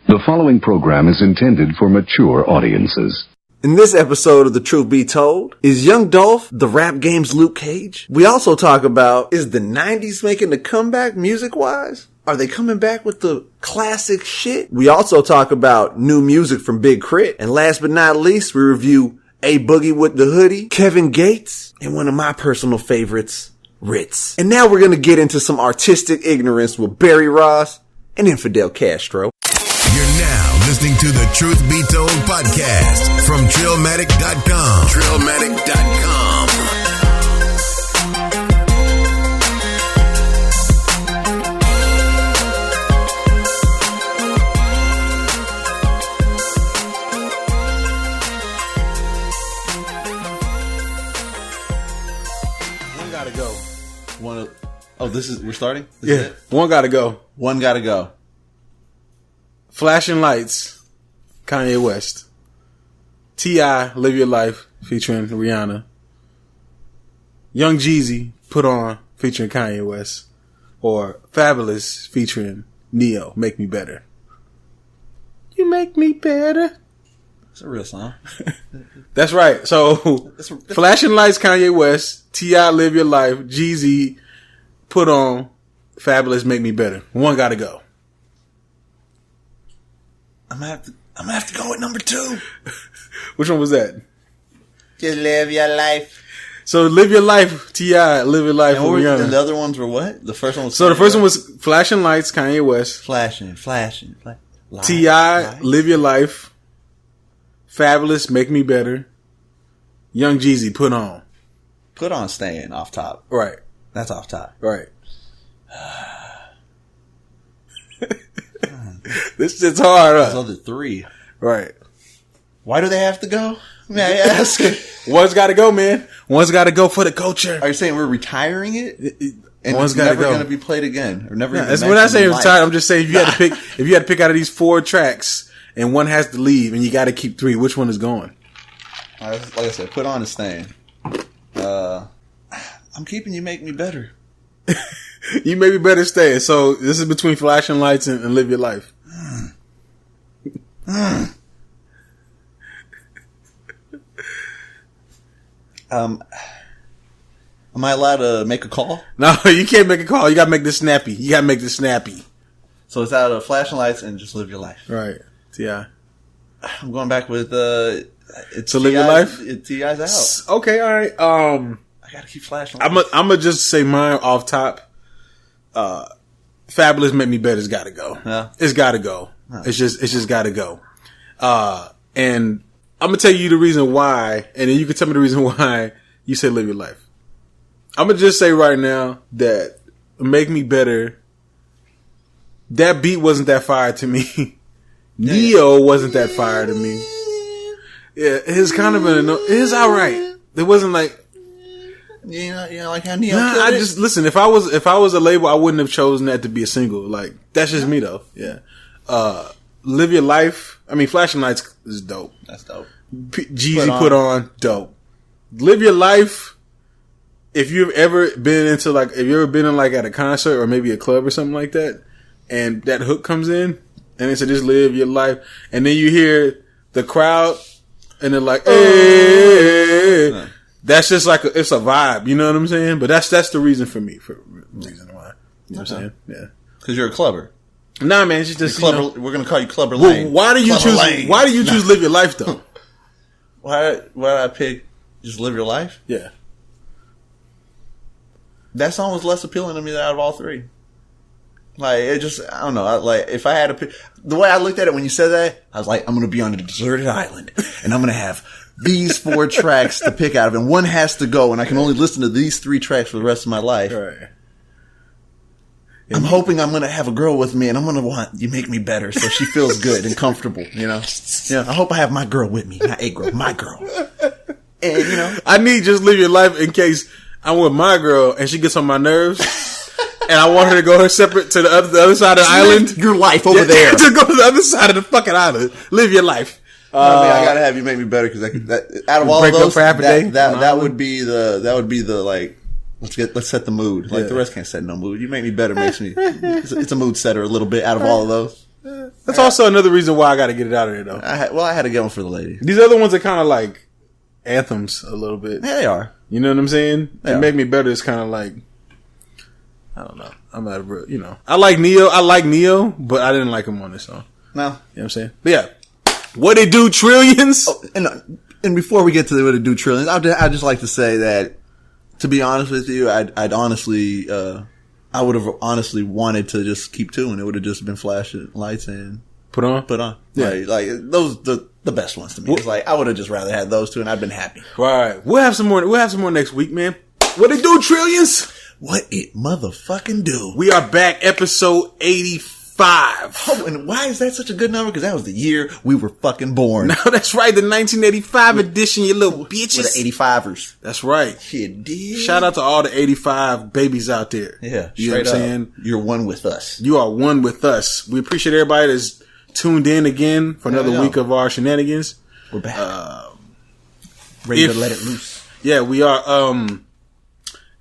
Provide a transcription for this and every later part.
The following program is intended for mature audiences. In this episode of The Truth Be Told, is young Dolph the rap game's Luke Cage? We also talk about, is the 90s making the comeback music-wise? Are they coming back with the classic shit? We also talk about new music from Big K.R.I.T. And last but not least, we review A Boogie with the Hoodie, Kevin Gates, and one of my personal favorites, Rittz. And now we're going to get into some artistic ignorance with Barry Ross and Infidel Castro. You're now listening to the Truth Be Told podcast from Trillmatic.com. Trillmatic.com. One gotta go. We're starting? One gotta go. One gotta go. Flashing Lights, Kanye West. T.I., Live Your Life, featuring Rihanna. Young Jeezy, Put On, featuring Kanye West. Or Fabulous, featuring Neo, Make Me Better. You make me better. It's a real song. That's right. So, Flashing Lights, Kanye West. T.I., Live Your Life. Jeezy, Put On, Fabulous, Make Me Better. One gotta go. I'm gonna have to go with number 2. Which one was that? Just live your life. So Live Your Life, T.I., Live Your Life. And the other ones were what? The first one was the first one was Flashing Lights, Kanye West. Flashing. T.I., Live Your Life. Fabulous, Make Me Better. Young Jeezy, Put On. Put On staying off top. Right. That's off top. Right. This shit's hard, huh? Those other 3. Right. Why do they have to go? May I ask? One's gotta go, man. One's gotta go for the culture. Are you saying we're retiring it? And one's it's gotta never go. Going to be played again? Or never even that's when I say mentioned in retired. life? I'm just saying if you had to pick out of these 4 tracks and one has to leave and you gotta keep 3, which one is going? Like I said, Put On is staying. I'm keeping You Make Me Better. You may be better staying. So this is between Flashing Lights and Live Your Life. Am I allowed to make a call? No, you can't make a call. You gotta make this snappy. So it's out of Flashing Lights and Just Live Your Life. Right. T.I. I'm going back with it's To Live Your Life? T.I.'s out. Okay, all right. I gotta keep Flashing Lights. I'm gonna just say mine off top. Fabulous, Make Me Better's gotta go. Yeah. It's gotta go. Huh. It's just gotta go. And I'm gonna tell you the reason why, and then you can tell me the reason why you said Live Your Life. I'm gonna just say right now that Make Me Better, that beat wasn't that fire to me. Neo wasn't that fire to me. Yeah, it's kind of it is alright. It wasn't like, You know, like how Neo nah, killed it? listen. If I was a label, I wouldn't have chosen that to be a single. Like that's just me though. Yeah. Live Your Life. I mean, Flashing Lights is dope. That's dope. Jeezy Put On, dope. Live Your Life. If you've ever been in like at a concert or maybe a club or something like that, and that hook comes in, and it's just Live Your Life, and then you hear the crowd, and they're like, hey. That's just like it's a vibe, you know what I'm saying? But that's the reason for me, for reason why. You know what I'm saying? Yeah. Because you're a clubber. Nah, man, it's just Clubber, you know, we're gonna call you Clubber Lane. why do you choose Live Your Life though? Why did I pick Just Live Your Life? Yeah. That song was less appealing to me out of all 3. Like, it just, I don't know. If I had to pick, the way I looked at it when you said that, I was like, I'm going to be on a deserted island and I'm going to have these 4 tracks to pick out of, and one has to go, and I can only listen to these 3 tracks for the rest of my life. Right. I'm hoping I'm going to have a girl with me, and I'm going to want You Make Me Better so she feels good and comfortable, you know? Yeah. I hope I have my girl with me. Not a girl, my girl. And, you know. I need Just Live Your Life in case I'm with my girl and she gets on my nerves. And I want her to go separate to the other side of the island. Your life over there. To go to the other side of the fucking island. Live your life. I gotta have You Make Me Better because out of all of those, that would be the like. Let's set the mood. Like the rest can't set no mood. You Make Me Better makes me. It's a mood setter a little bit out of all of those. That's also another reason why I got to get it out of there, though. I had to get one for the lady. These other ones are kind of like anthems a little bit. Yeah, they are. You know what I'm saying? Yeah. It Make Me Better is kind of like, I don't know. I'm not a real, you know. I like Neo, but I didn't like him on this song. No. You know what I'm saying? But yeah. What It Do, Trillions? Oh, and before we get to what it do trillions, I'd just like to say that, to be honest with you, I'd honestly, I would have honestly wanted to just keep two, and it would have just been flashing lights and Put on? Yeah. Like those, the best ones to me. It's like, I would have just rather had those two, and I'd been happy. Right. We'll have some more next week, man. What It Do, Trillions? What it motherfucking do? We are back, episode 85. Oh, and why is that such a good number? Because that was the year we were fucking born. No, that's right. The 1985 edition, you little bitches. We're the 85ers. That's right. Shit, dude. Shout out to all the 85 babies out there. Yeah. You know what I'm saying? You're one with us. You are one with us. We appreciate everybody that's tuned in again for another week of our shenanigans. We're back. Ready to let it loose. Yeah, we are.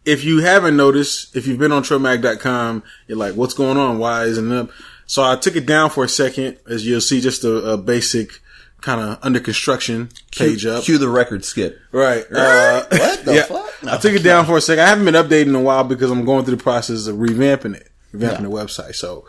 If you haven't noticed, if you've been on Trillmatic.com, you're like, what's going on? Why isn't it up? So I took it down for a second, as you'll see, just a basic kind of under construction page up. Cue the record skip. Right. What the fuck? No, I took it down for a second. I haven't been updating in a while because I'm going through the process of revamping the website. So,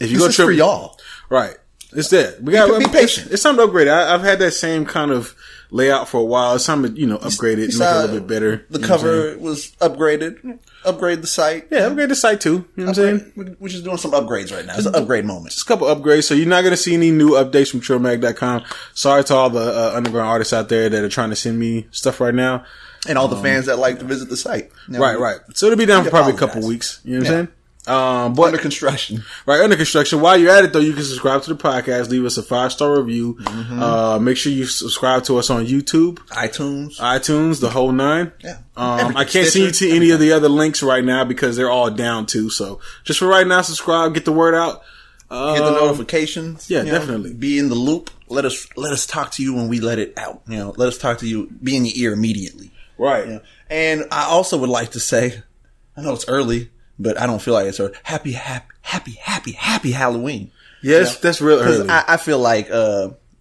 if you go for y'all. Right. It's there. We got be patient. It's time to upgrade. I've had that same kind of layout for a while. It's time to, upgrade it and make it a little bit better. The cover was upgraded. Upgrade the site. Yeah, upgrade the site too. You know what I'm saying? We're just doing some upgrades right now. It's an upgrade moment. Just a couple upgrades. So you're not going to see any new updates from Trillmatic.com. Sorry to all the underground artists out there that are trying to send me stuff right now. And all the fans that like to visit the site. Right. So it'll be down for probably a couple weeks. You know what I'm saying? But under construction. Right, under construction. While you're at it, though, you can subscribe to the podcast. Leave us a 5-star review. Mm-hmm. Make sure you subscribe to us on YouTube. iTunes, the whole 9. Yeah. I can't send you to any of the other links right now because they're all down too. So just for right now, subscribe, get the word out. Get the notifications. Yeah, definitely. Be in the loop. Let us talk to you when we let it out. Let us talk to you. Be in your ear immediately. Right. And I also would like to say, I know it's early, but I don't feel like it's early. Happy Halloween. Yes, that's real early. I feel like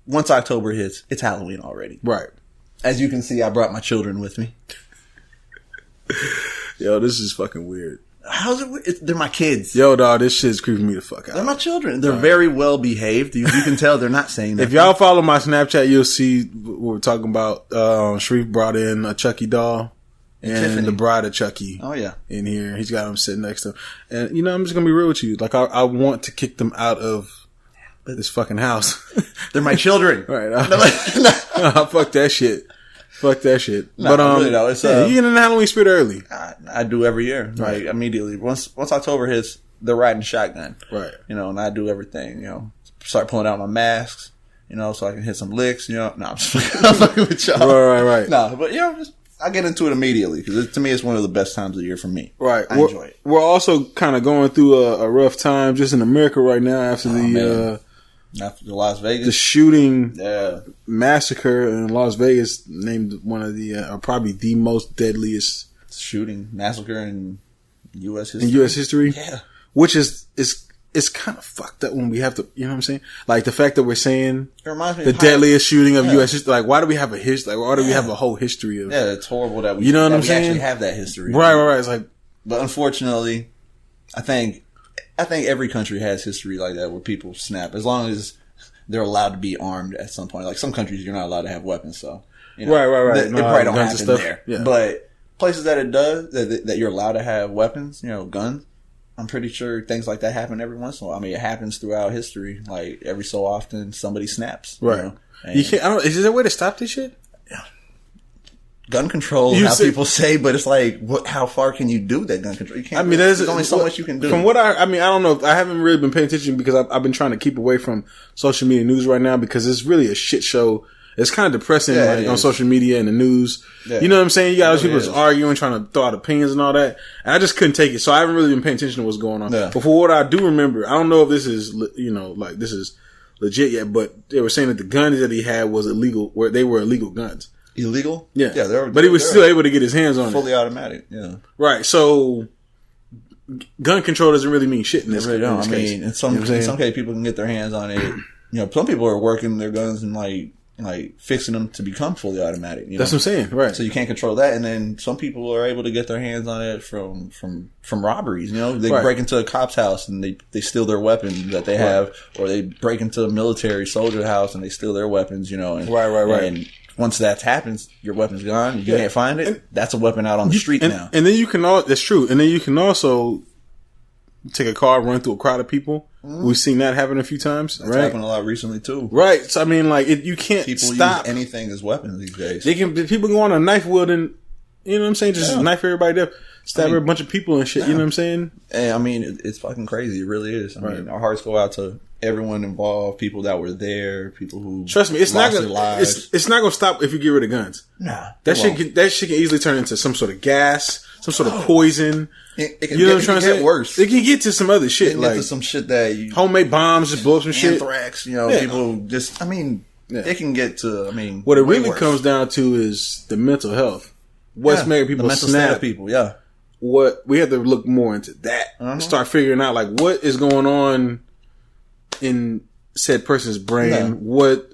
once October hits, it's Halloween already. Right. As you can see, I brought my children with me. Yo, this is fucking weird. How's it weird? They're my kids. Yo, dog, this shit's creeping me the fuck out. They're my children. They're very well behaved. You can tell they're not saying that. If y'all follow my Snapchat, you'll see what we're talking about. Sharif brought in a Chucky doll. And Tiffany. The bride of Chucky. Oh, yeah. In here. He's got him sitting next to him. And, I'm just going to be real with you. Like, I want to kick them out of this fucking house. They're my children. Right. Fuck that shit. Fuck that shit. No, but, really though, it's, you get in the Halloween spirit early. I do every year. Right. Like, immediately. Once October hits, they're riding shotgun. Right. And I do everything, Start pulling out my masks, so I can hit some licks, No, I'm just fucking with y'all. Right. No, but, I get into it immediately because to me it's one of the best times of the year for me. Right, I enjoy it. We're also kind of going through a rough time just in America right now after after the Las Vegas, the shooting massacre in Las Vegas, named one of the or probably the most deadliest shooting massacre in U.S. history. In U.S. history, yeah, which is kind of fucked up when we have to, you know what I'm saying? Like the fact that we're saying the deadliest shooting of U.S. history. Like, why do we have a history? Like, why do we have a whole history of? Yeah, it's horrible that we. You know what I'm saying? Actually have that history. Right. It's like, but unfortunately, I think every country has history like that where people snap as long as they're allowed to be armed at some point. Like some countries, you're not allowed to have weapons, so right. It probably don't happen there. Yeah. But places that it does that you're allowed to have weapons, guns. I'm pretty sure things like that happen every once in a while. I mean, it happens throughout history. Like every so often, somebody snaps. Right. You can't. Is there a way to stop this shit? Yeah. Gun control, people say, but it's like, how far can you do that gun control? You can't. I mean, there's only so much you can do. From what I don't know. I haven't really been paying attention because I've been trying to keep away from social media news right now because it's really a shit show. It's kind of depressing, on social media and the news. Yeah. You know what I'm saying? You got those people just arguing, trying to throw out opinions and all that. And I just couldn't take it. So I haven't really been paying attention to what's going on. Yeah. But for what I do remember, I don't know if this is, this is legit yet, but they were saying that the guns that he had was illegal, where they were illegal guns. Illegal? Yeah. But he was still able to get his hands on fully automatic. Yeah. Right. So gun control doesn't really mean shit in this, really don't. in this I case. mean, in some cases, people can get their hands on it. Some people are working their guns and like fixing them to become fully automatic. That's what I'm saying, right? So you can't control that, and then some people are able to get their hands on it from robberies. They break into a cop's house and they steal their weapons that they have, or they break into a military soldier house and they steal their weapons. And, right. And once that happens, your weapon's gone. You can't find it. And that's a weapon out on the street now. And then you can that's true. And then you can also take a car, run through a crowd of people. Mm-hmm. We've seen that happen a few times. That's happened a lot recently too. Right. So I mean, like, you can't stop use anything as weapons these days. People go on a knife wielding, you know what I'm saying? Just knife everybody up, stab a bunch of people and shit. Yeah. You know what I'm saying? And I mean, it's fucking crazy. It really is. I mean, our hearts go out to everyone involved, people that were there, people who trust me, it's not gonna stop if you get rid of guns. Nah, that shit can easily turn into some sort of gas, some sort of poison. It can get worse. It can get to some other shit, like to some shit that homemade bombs, just blow some shit. Anthrax, people just. I mean, it can get to. I mean, what it really comes down to is the mental health. What's making people snap? People, yeah. What we have to look more into that. Start figuring out like what is going on in said person's brain. What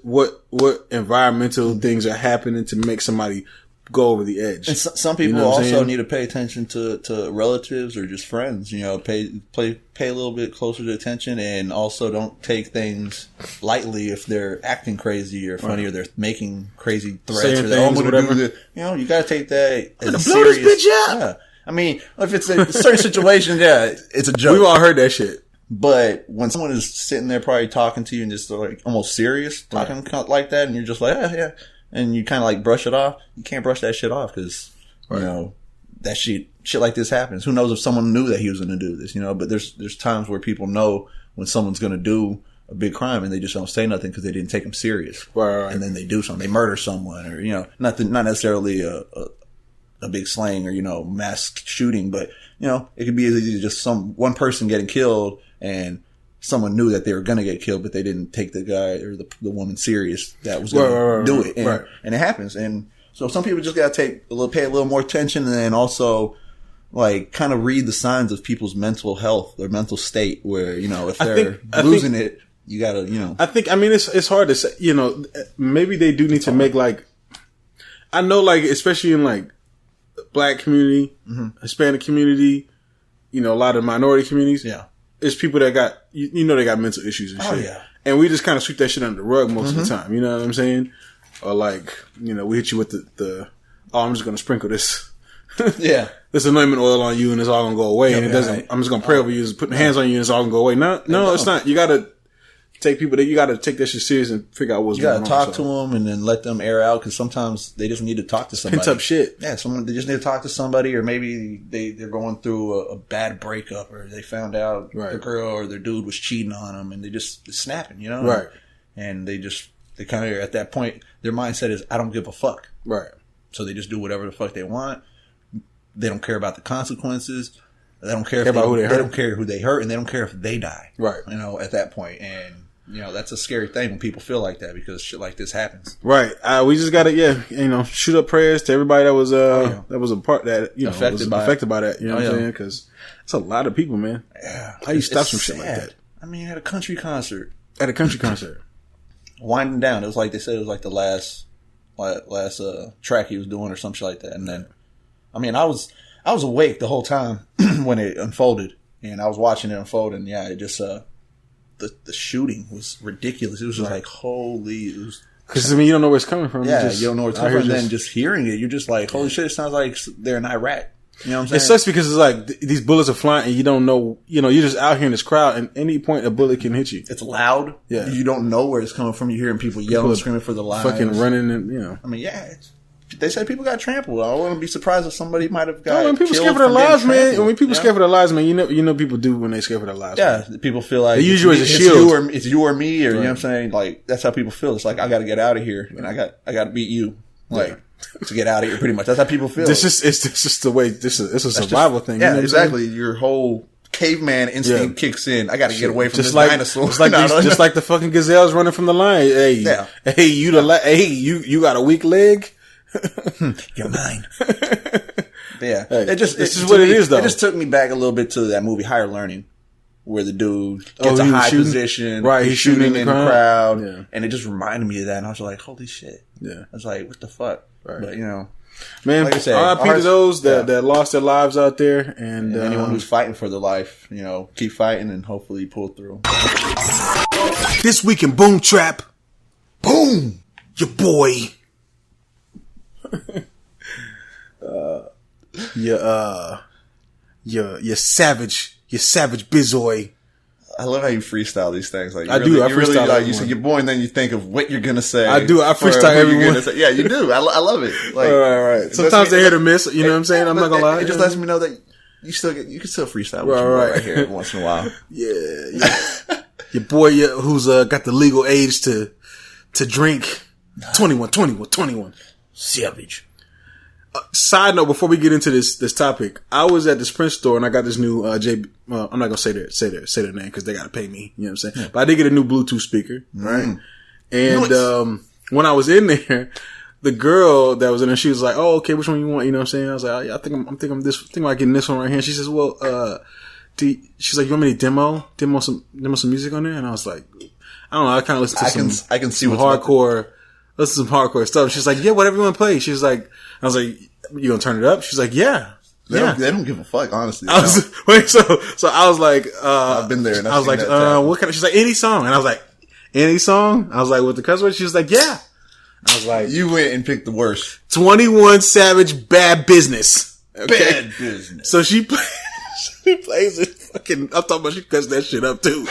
environmental things are happening to make somebody go over the edge. And some people also need to pay attention to relatives or just friends. Pay a little bit closer to attention, and also don't take things lightly if they're acting crazy or funny or they're making crazy threats saying or they're things, whatever. You got to take that as blow serious. This bitch up. Yeah. I mean, if it's a certain situation, it's a joke. We've all heard that shit. But when someone is sitting there probably talking to you and just like almost serious, talking like that, and you're just like, yeah, and you kind of like brush it off, you can't brush that shit off because, that shit like this happens. Who knows if someone knew that he was going to do this, but there's times where people know when someone's going to do a big crime and they just don't say nothing because they didn't take him serious. Right. And then they do something. They murder someone or, not necessarily a big slaying or, mass shooting, but, it could be as easy as just one person getting killed and someone knew that they were going to get killed, but they didn't take the guy or the woman serious that was going to do it. And it happens. And so some people just got to pay a little more attention, and then also like kind of read the signs of people's mental health or mental state where, if they're losing it, you got to, I mean, it's hard to say, maybe they do need to make like, I know like, especially in like Black community, Hispanic community, a lot of minority communities. Yeah. It's people that got, they got mental issues and shit. Oh, yeah. And we just kind of sweep that shit under the rug most of the time. You know what I'm saying? Or like, we hit you with I'm just going to sprinkle this. This anointment oil on you and it's all going to go away. And it doesn't, I'm just going to pray over you and put my hands on you and it's all going to go away. No, it's not. You got to take that shit serious and figure out what's going on. You got to talk to them and then let them air out because sometimes they just need to talk to somebody. Pent up shit. Yeah, they just need to talk to somebody, or maybe they're going through a bad breakup, or they found out their girl or their dude was cheating on them and they just snapping, Right. And they kind of, at that point, their mindset is, I don't give a fuck. Right. So they just do whatever the fuck they want. They don't care about the consequences. They don't care about who they hurt. They don't care who they hurt, and they don't care if they die. Right. At that point. And that's a scary thing when people feel like that because shit like this happens. Right. We just got to, shoot up prayers to everybody that was that was a part that affected by that. You know what I'm saying? Because it's a lot of people, man. Yeah. How you stop some shit like that? I mean, at a country concert. Winding down. It was like they said. It was like the last track he was doing or some shit like that. And then, I mean, I was awake the whole time when it unfolded, and I was watching it unfold, and it just the shooting was ridiculous. It was just like, holy. Because, you don't know where it's coming from. Yeah, you don't know where it's coming from. And then just hearing it, you're just like, holy shit, it sounds like they're in Iraq. You know what I'm saying? It sucks because it's like these bullets are flying and you don't know, you're just out here in this crowd and any point a bullet can hit you. It's loud. Yeah. You don't know where it's coming from. You're hearing people yelling, screaming for their lives. Fucking running and, I mean, they said people got trampled. I wouldn't be surprised if somebody might have got when people scared for their lives, man. When people scared for their lives, man, you know people do when they scared for their lives. Yeah, man. People feel like they use you as a shield. It's you or me, or you know what I'm saying? Like that's how people feel. It's like I got to get out of here, and I got to beat you, to get out of here. Pretty much, that's how people feel. It's just the way. It's a survival thing. Yeah, you know exactly. Your whole caveman instinct kicks in. I got to get away from this dinosaur. Just like the fucking gazelles running from the lion. Hey, you got a weak leg. You're mine. Yeah. Hey, This is what it is, though. It just took me back a little bit to that movie Higher Learning, where the dude gets a high position. Right, he's shooting in the crowd. Yeah. And it just reminded me of that. And I was like, holy shit. Yeah. I was like, what the fuck? Right. But, man, like I said, RIP to those that lost their lives out there. And anyone who's fighting for their life, keep fighting and hopefully pull through. This week in Boom Trap. Boom! Your boy. Your savage bizoy. I love how you freestyle these things. Like I freestyle. Really, you say your boy, and then you think of what you're gonna say. I do. I freestyle everyone. Yeah, you do. I love it. Like, right. Sometimes they hit or miss. You know what I'm saying? I'm not gonna lie. It just lets me know that you can still freestyle. Right here every once in a while. Yeah. Your boy, who's got the legal age to drink. 21. Savage. Side note, before we get into this topic, I was at this Prince store and I got this new I'm not gonna say their name because they gotta pay me. You know what I'm saying? But I did get a new Bluetooth speaker, right? And when I was in there, the girl that was in there, she was like, "Oh, okay, which one you want?" You know what I'm saying? I was like, "I think I'm thinking about getting this one right here." And she says, "Well, she's like, you want me to demo some music on there?" And I was like, I don't know. I kind of listen to I can see some hardcore. Listen to some hardcore stuff. She's like, yeah, whatever you want to play. She's like, I was like, you gonna turn it up? She's like, yeah. They don't give a fuck, honestly. So I was like, I've been there. And I was like, what kind of? She's like, any song. And I was like, any song? I was like, with the cuss word? She was like, yeah. I was like, you went and picked the worst. 21 Savage, Bad Business. Okay? Bad Business. So she plays it. Fucking, I'm talking about she cuts that shit up too.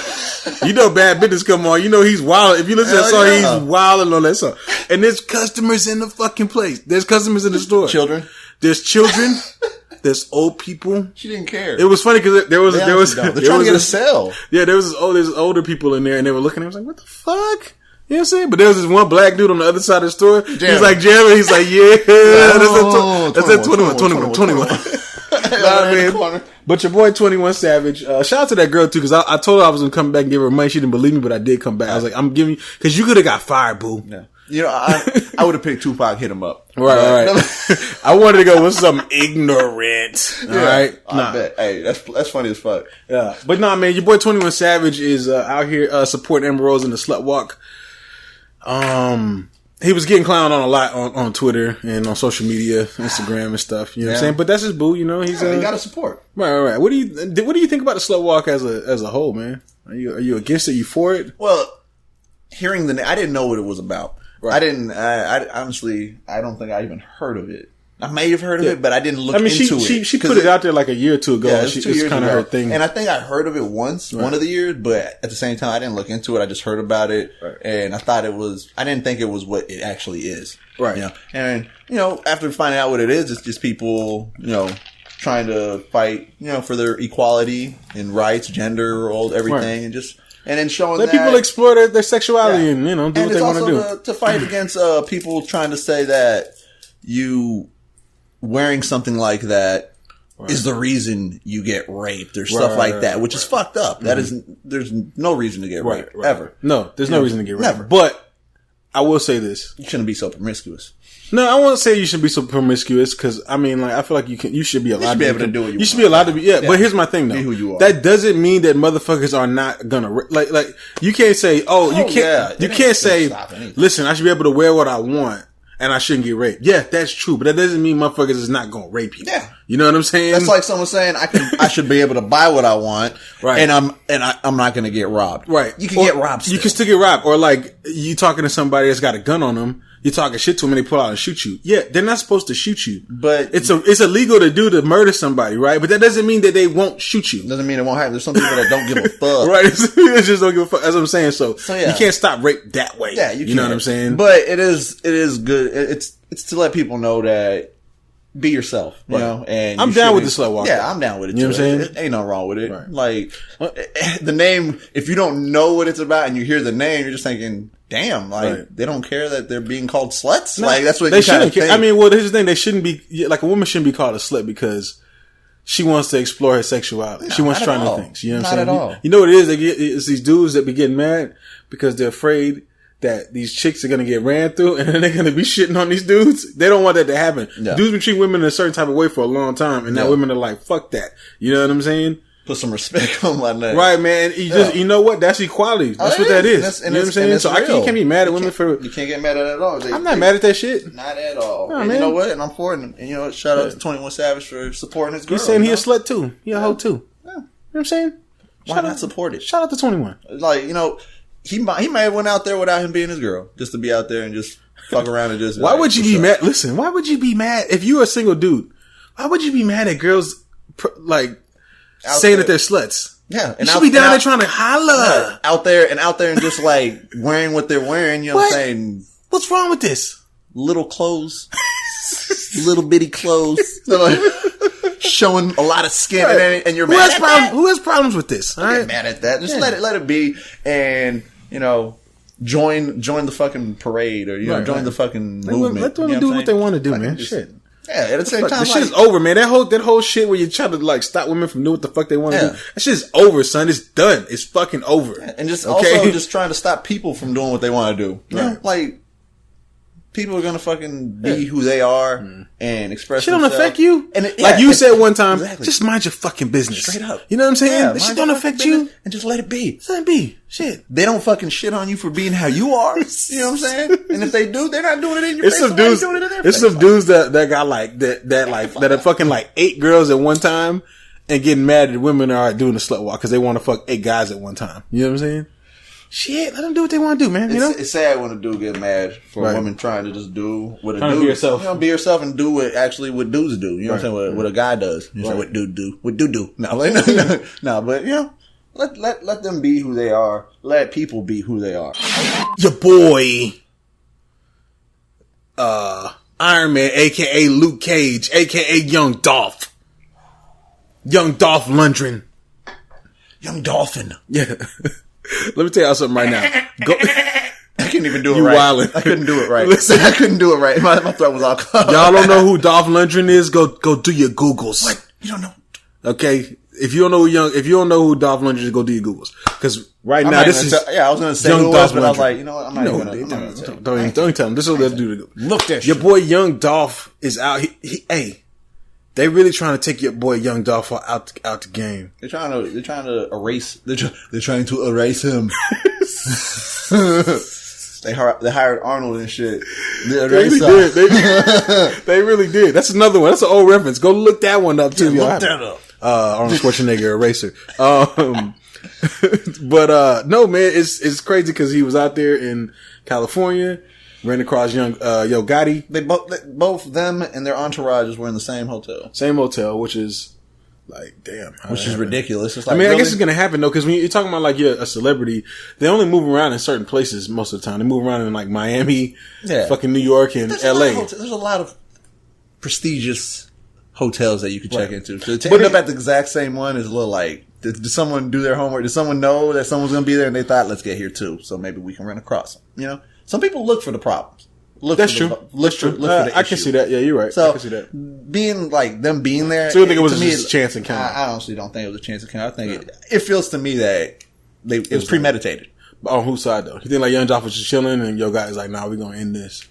You know, Bad Business come on. You know he's wild. If you listen to that song, he's wilding on that song. And there's customers in the fucking place. There's customers in the store. Children. There's children. There's old people. She didn't care. It was funny because there was. They're trying to get a sale. Yeah, there's older people in there, and they were looking. I was like, what the fuck? You know what I'm saying? But there was this one black dude on the other side of the store. He's like jamming. He's like, yeah, that's at 21. But your boy 21 Savage, shout out to that girl too, because I told her I was gonna come back and give her money. She didn't believe me, but I did come back. I was like, I'm giving you, because you could have got fired, boo. Yeah. I would have picked Tupac, hit him up. Right. I wanted to go with something ignorant. All right. I bet. Hey, that's funny as fuck. Yeah. But nah, man, your boy 21 Savage is out here supporting Amber Rose in the Slut Walk. He was getting clowned on a lot on Twitter and on social media, Instagram and stuff. You know what I'm saying? But that's his boo. You know, he's he got to support. Right. What do you think about the Slut Walk as a whole, man? Are you against it? You for it? Well, hearing I didn't know what it was about. Right. I honestly, I don't think I even heard of it. I may have heard of it, but I didn't look into it. She put it out there like a year or two ago. Yeah, it's kind of her thing. And I think I heard of it once, one of the years, but at the same time, I didn't look into it. I just heard about it, and I didn't think it was what it actually is. Right. You know? And, after finding out what it is, it's just people, trying to fight, for their equality and rights, gender, everything, and just... And then showing let people explore their sexuality and do what they want to do. To fight against people trying to say that you wearing something like that is the reason you get raped or stuff like that, which is fucked up. That is, there's no reason to get raped ever. No, there's no reason to get raped. Never. But I will say this: you shouldn't be so promiscuous. No, I won't say you should be so promiscuous because I mean, like, I feel like you should be allowed to be able to do what you should be allowed to be. Yeah, but here's my thing though. Be who you are. That doesn't mean that motherfuckers are not gonna like. You can't say, you can't say, listen, I should be able to wear what I want and I shouldn't get raped. Yeah, that's true, but that doesn't mean motherfuckers is not gonna rape you. Yeah, you know what I'm saying? That's like someone saying I should be able to buy what I want, and I'm not gonna get robbed. Right? You can get robbed. Still. You can still get robbed, or like you talking to somebody that's got a gun on them. You're talking shit to them and they pull out and shoot you. Yeah, they're not supposed to shoot you. But it's illegal to murder somebody, right? But that doesn't mean that they won't shoot you. Doesn't mean it won't happen. There's some people that don't give a fuck. Right. They just don't give a fuck. That's what I'm saying. So you can't stop rape that way. Yeah, you know what I'm saying? But it is good. It's to let people know that be yourself, you know, and I'm down with the Slut Walk. Yeah, I'm down with it. You know what I'm saying? It ain't nothing wrong with it. Right. Like the name, if you don't know what it's about and you hear the name, you're just thinking, damn, like they don't care that they're being called sluts. No, like that's what they shouldn't care. I mean, well, here's the thing: they shouldn't be like a woman shouldn't be called a slut because she wants to explore her sexuality. She wants to try new things. You know what I'm saying? Not at all. You know what it is? It's these dudes that be getting mad because they're afraid that these chicks are gonna get ran through and then they're gonna be shitting on these dudes. They don't want that to happen. Yeah. Dudes been treating women in a certain type of way for a long time, and now women are like, fuck that. You know what I'm saying? Put some respect on my name. Right, man. You know what? That's equality. That's what that is. You know what I'm saying? So I can't be mad at women for... You can't get mad at it at all. I'm not mad at that shit. Not at all. No, and man. you know what? And I'm for it. And you know what? Shout out to 21 Savage for supporting his girl. He's saying he a slut too. He a hoe too. Yeah. You know what I'm saying? Why not support it? Shout out to 21. Like, you know... He might have went out there without him being his girl, just to be out there and just fuck around and just. Why would you be mad? Listen, why would you be mad if you're a single dude? Why would you be mad at girls like saying that they're sluts? Yeah, and you should be down there trying to holla out there and just like wearing what they're wearing. You know what I'm saying? What's wrong with this? Little clothes, little bitty clothes. Showing a lot of skin and you're mad at that? Who has problems with this? All right? Mad at that. Just let it be, and you know, join the fucking parade, or you know, join the fucking movement. Let them do what they want to do, man. Shit. Yeah, at the same time, the shit is over, man. That whole shit where you try to like stop women from doing what the fuck they want to do. That shit is over, son. It's done. It's fucking over. Yeah, and just also just trying to stop people from doing what they want to do. Yeah, like. People are gonna fucking be who they are and express shit themselves. Don't affect you. And like you said one time, just mind your fucking business. Straight up. You know what I'm saying? Yeah, shit don't affect you. And just let it be. Just let it be. Shit. They don't fucking shit on you for being how you are. You know what I'm saying? And if they do, they're not doing it in your face. Some dudes, doing it in their face. Some dudes that got like that are fucking like 8 girls at one time and getting mad at women are doing the slut walk because they want to fuck 8 guys at one time. You know what I'm saying? Shit, let them do what they want to do, man. You know, it's sad when a dude get mad for a woman trying to just do what a dude. To be yourself. You know, be yourself and do what dudes do. You know what I'm saying? What a guy does. You know what dude do? What dude do? No, but you know, let them be who they are. Let people be who they are. Your boy, Iron Man, aka Luke Cage, aka Young Dolph Lundgren, Young Dolphin. Yeah. Let me tell y'all something right now. I couldn't even do it right. Wildin'. I couldn't do it right. Listen, I couldn't do it right. My throat was all clogged. Y'all don't know who Dolph Lundgren is? Go do your Googles. What? You don't know? Okay. If you don't know who Dolph Lundgren is, go do your Googles. Because right now, this is I was going to say Young who Dolph, but I was like, you know what? I'm not even going to. Don't even tell him. This is what they'll do. Look that your boy Young Dolph is out. Hey. They really trying to take your boy Young Dolph out the game. They're trying to erase. They're trying to erase him. They hired Arnold and shit. They really did. They really did. That's another one. That's an old reference. Go look that one up too. Look that up. Arnold Schwarzenegger eraser. But no, man, it's crazy because he was out there in California. Ran across young Yo Gotti. They both them and their entourages were in the same hotel. Same hotel, which is like damn, which is ridiculous. It's like, I mean, really? I guess it's gonna happen though, because when you're talking about like you're a celebrity, they only move around in certain places most of the time. They move around in like Miami, fucking New York, and LA. There's a lot of prestigious hotels that you could check into. So to end up at the exact same one is a little like. Did someone do their homework? Did someone know that someone's gonna be there and they thought, let's get here too, so maybe we can run across them? You know. Some people look for the problems. That's true. Look for the I can see that. Yeah, you're right. So, I can see that. Being like them being there. So you think it was just a chance encounter? I honestly don't think it was a chance encounter. I think it feels to me that it was premeditated. But on whose side though? You think like Young Dolph was just chilling and Yo Gotti's like, nah, we're gonna end this.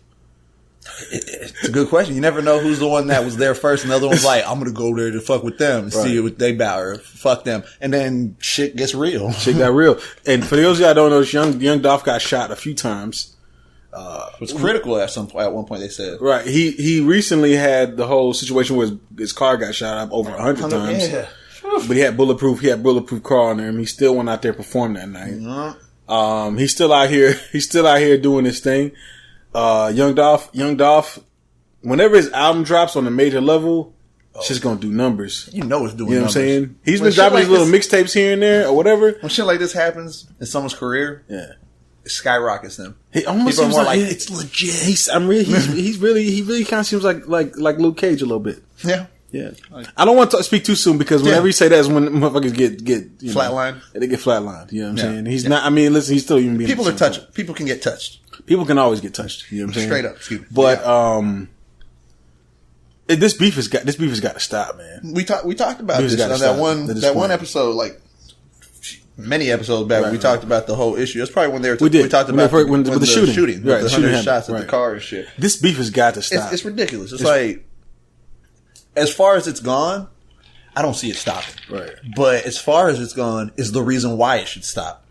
It's a good question. You never know who's the one that was there first, and the other one's like, I'm gonna go there to fuck with them and see what they bout or fuck them, and then shit gets real. Shit got real. And for those of y'all that don't know, Young Dolph got shot a few times. It was critical at one point. They said right. He recently had the whole situation where his car got shot up over 100 times. Yeah. But he had bulletproof car on there, and he still went out there and performed that night. Mm-hmm. He's still out here doing his thing. Young Dolph, whenever his album drops on a major level, it's just gonna do numbers. You know it's doing numbers. You know what I'm saying? He's been dropping his little mixtapes here and there or whatever. When shit like this happens in someone's career, yeah. Skyrockets them. He almost seems like it's legit. He really kind of seems like Luke Cage a little bit. Yeah. Yeah. I don't want to speak too soon because whenever you say that is when motherfuckers get flatlined. They get flatlined. You know what I'm saying? He's not. I mean, listen, he's still even being. People are touching. People can get touched. People can always get touched. You know what I'm saying? Straight up. Excuse me. But this beef has got to stop, man. We talked about this on that one episode like many episodes back, we talked about the whole issue. That's probably when they were. We talked about when the shooting, right? The 100 shots at the car and shit. This beef has got to stop. It's ridiculous. It's like, as far as it's gone, I don't see it stopping. Right. But as far as it's gone, is the reason why it should stop.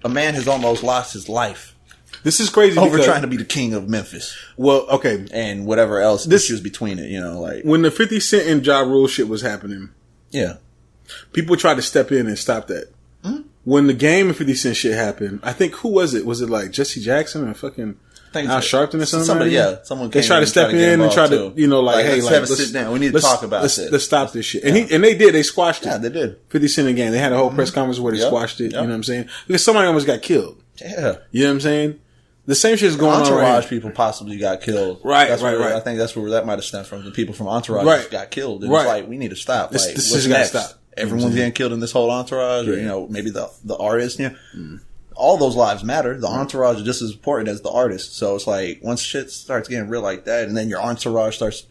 A man has almost lost his life. This is crazy over trying to be the king of Memphis. Well, okay, and whatever else issues between it, like when the 50 Cent and Ja Rule shit was happening. Yeah, people tried to step in and stop that. Mm-hmm. When the Game and 50 Cent shit happened, I think who was it? Was it like Jesse Jackson or fucking Al Sharpton or something? Somebody, yeah, someone. They tried to step in and try to, hey, let's sit down. We need to talk about this. Let's stop this shit. And and they did. They squashed it. Yeah, they did. 50 Cent again. They had a whole press conference where they squashed it. You know what I'm saying? Because somebody almost got killed. Yeah, you know what I'm saying? The same shit is going on. Entourage people possibly got killed. Right, right. Right. I think that's where that might have stemmed from. The people from Entourage got killed. And it's like, we need to stop. This is got to stop. Everyone's getting killed in this whole entourage, or maybe the artist. All those lives matter. The entourage is just as important as the artist. So it's like, once shit starts getting real like that, and then your entourage starts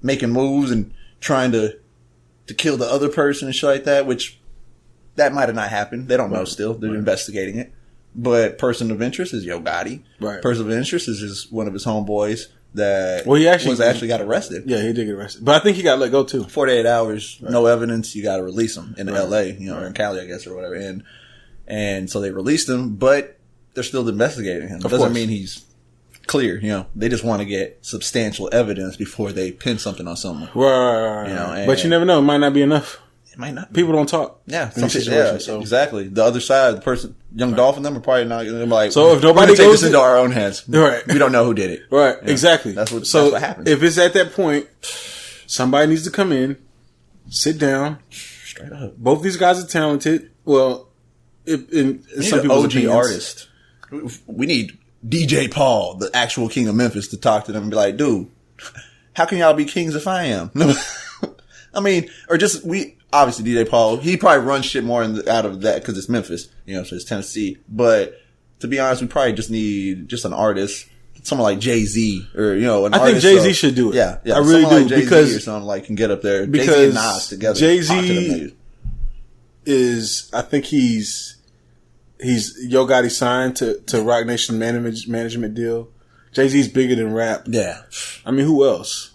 making moves and trying to kill the other person and shit like that, which that might have not happened. They don't know still. They're investigating it. But person of interest is Yo Gotti. Right. Person of interest is just one of his homeboys that he actually got arrested. Yeah, he did get arrested. But I think he got let go too. 48 hours, no evidence, you got to release him in LA, or in Cali, I guess, or whatever. And so they released him, but they're still investigating him. It doesn't mean he's clear, They just want to get substantial evidence before they pin something on someone. Right. But you never know. It might not be enough. It might not. People don't talk. Yeah, exactly. The other side, the person, Young Dolph and them are probably not going to be like, so if nobody take this into our own hands, right? We don't know who did it. Right. Exactly. That's what happens. If it's at that point, somebody needs to come in, sit down. Straight up. Both these guys are talented. Well, in some people's OG artist. We need DJ Paul, the actual king of Memphis, to talk to them and be like, dude, how can y'all be kings if I am? I mean, or just obviously DJ Paul, he probably runs shit more out of that because it's Memphis, so it's Tennessee. But to be honest, we probably just need just an artist, someone like Jay-Z or, an artist. I think Jay-Z should do it. Yeah. I really do. Like Jay-Z because or someone like can get up there. Because Jay-Z and Nas together. Jay-Z I think he's Yo Gotti signed to Roc Nation management deal. Jay-Z's bigger than rap. Yeah. I mean, who else?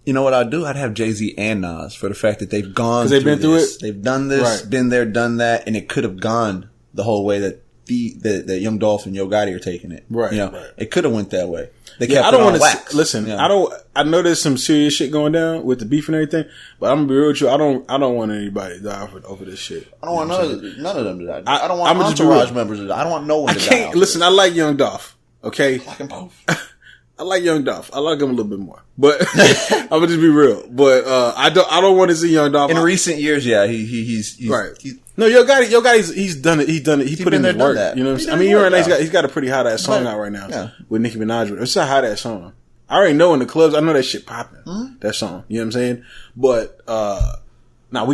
You know what I'd do? I'd have Jay-Z and Nas for the fact that they've gone through been through it. They've done this, been there, done that, and it could have gone the whole way that that Young Dolph and Yo Gotti are taking it. Right. It could have went that way. They kept I don't want to listen. I know there's some serious shit going down with the beef and everything, but I'm gonna be real with you. I don't want anybody to die over this shit. I don't want none of them to die. I don't want entourage members to die. I don't want no one to die. Listen, I like Young Dolph. Okay. I like them both. I like Young Dolph. I like him a little bit more, but I'm gonna just be real. But I don't want to see Young Dolph in recent years. Yeah, he's right. No, Yo Gotti, he's done it. He's done it. He put in his work. That. You know what I'm saying? I mean, right now he's got a pretty hot ass song out right now with Nicki Minaj. It's a hot ass song. I already know in the clubs. I know that shit popping. Mm-hmm. That song. You know what I'm saying? But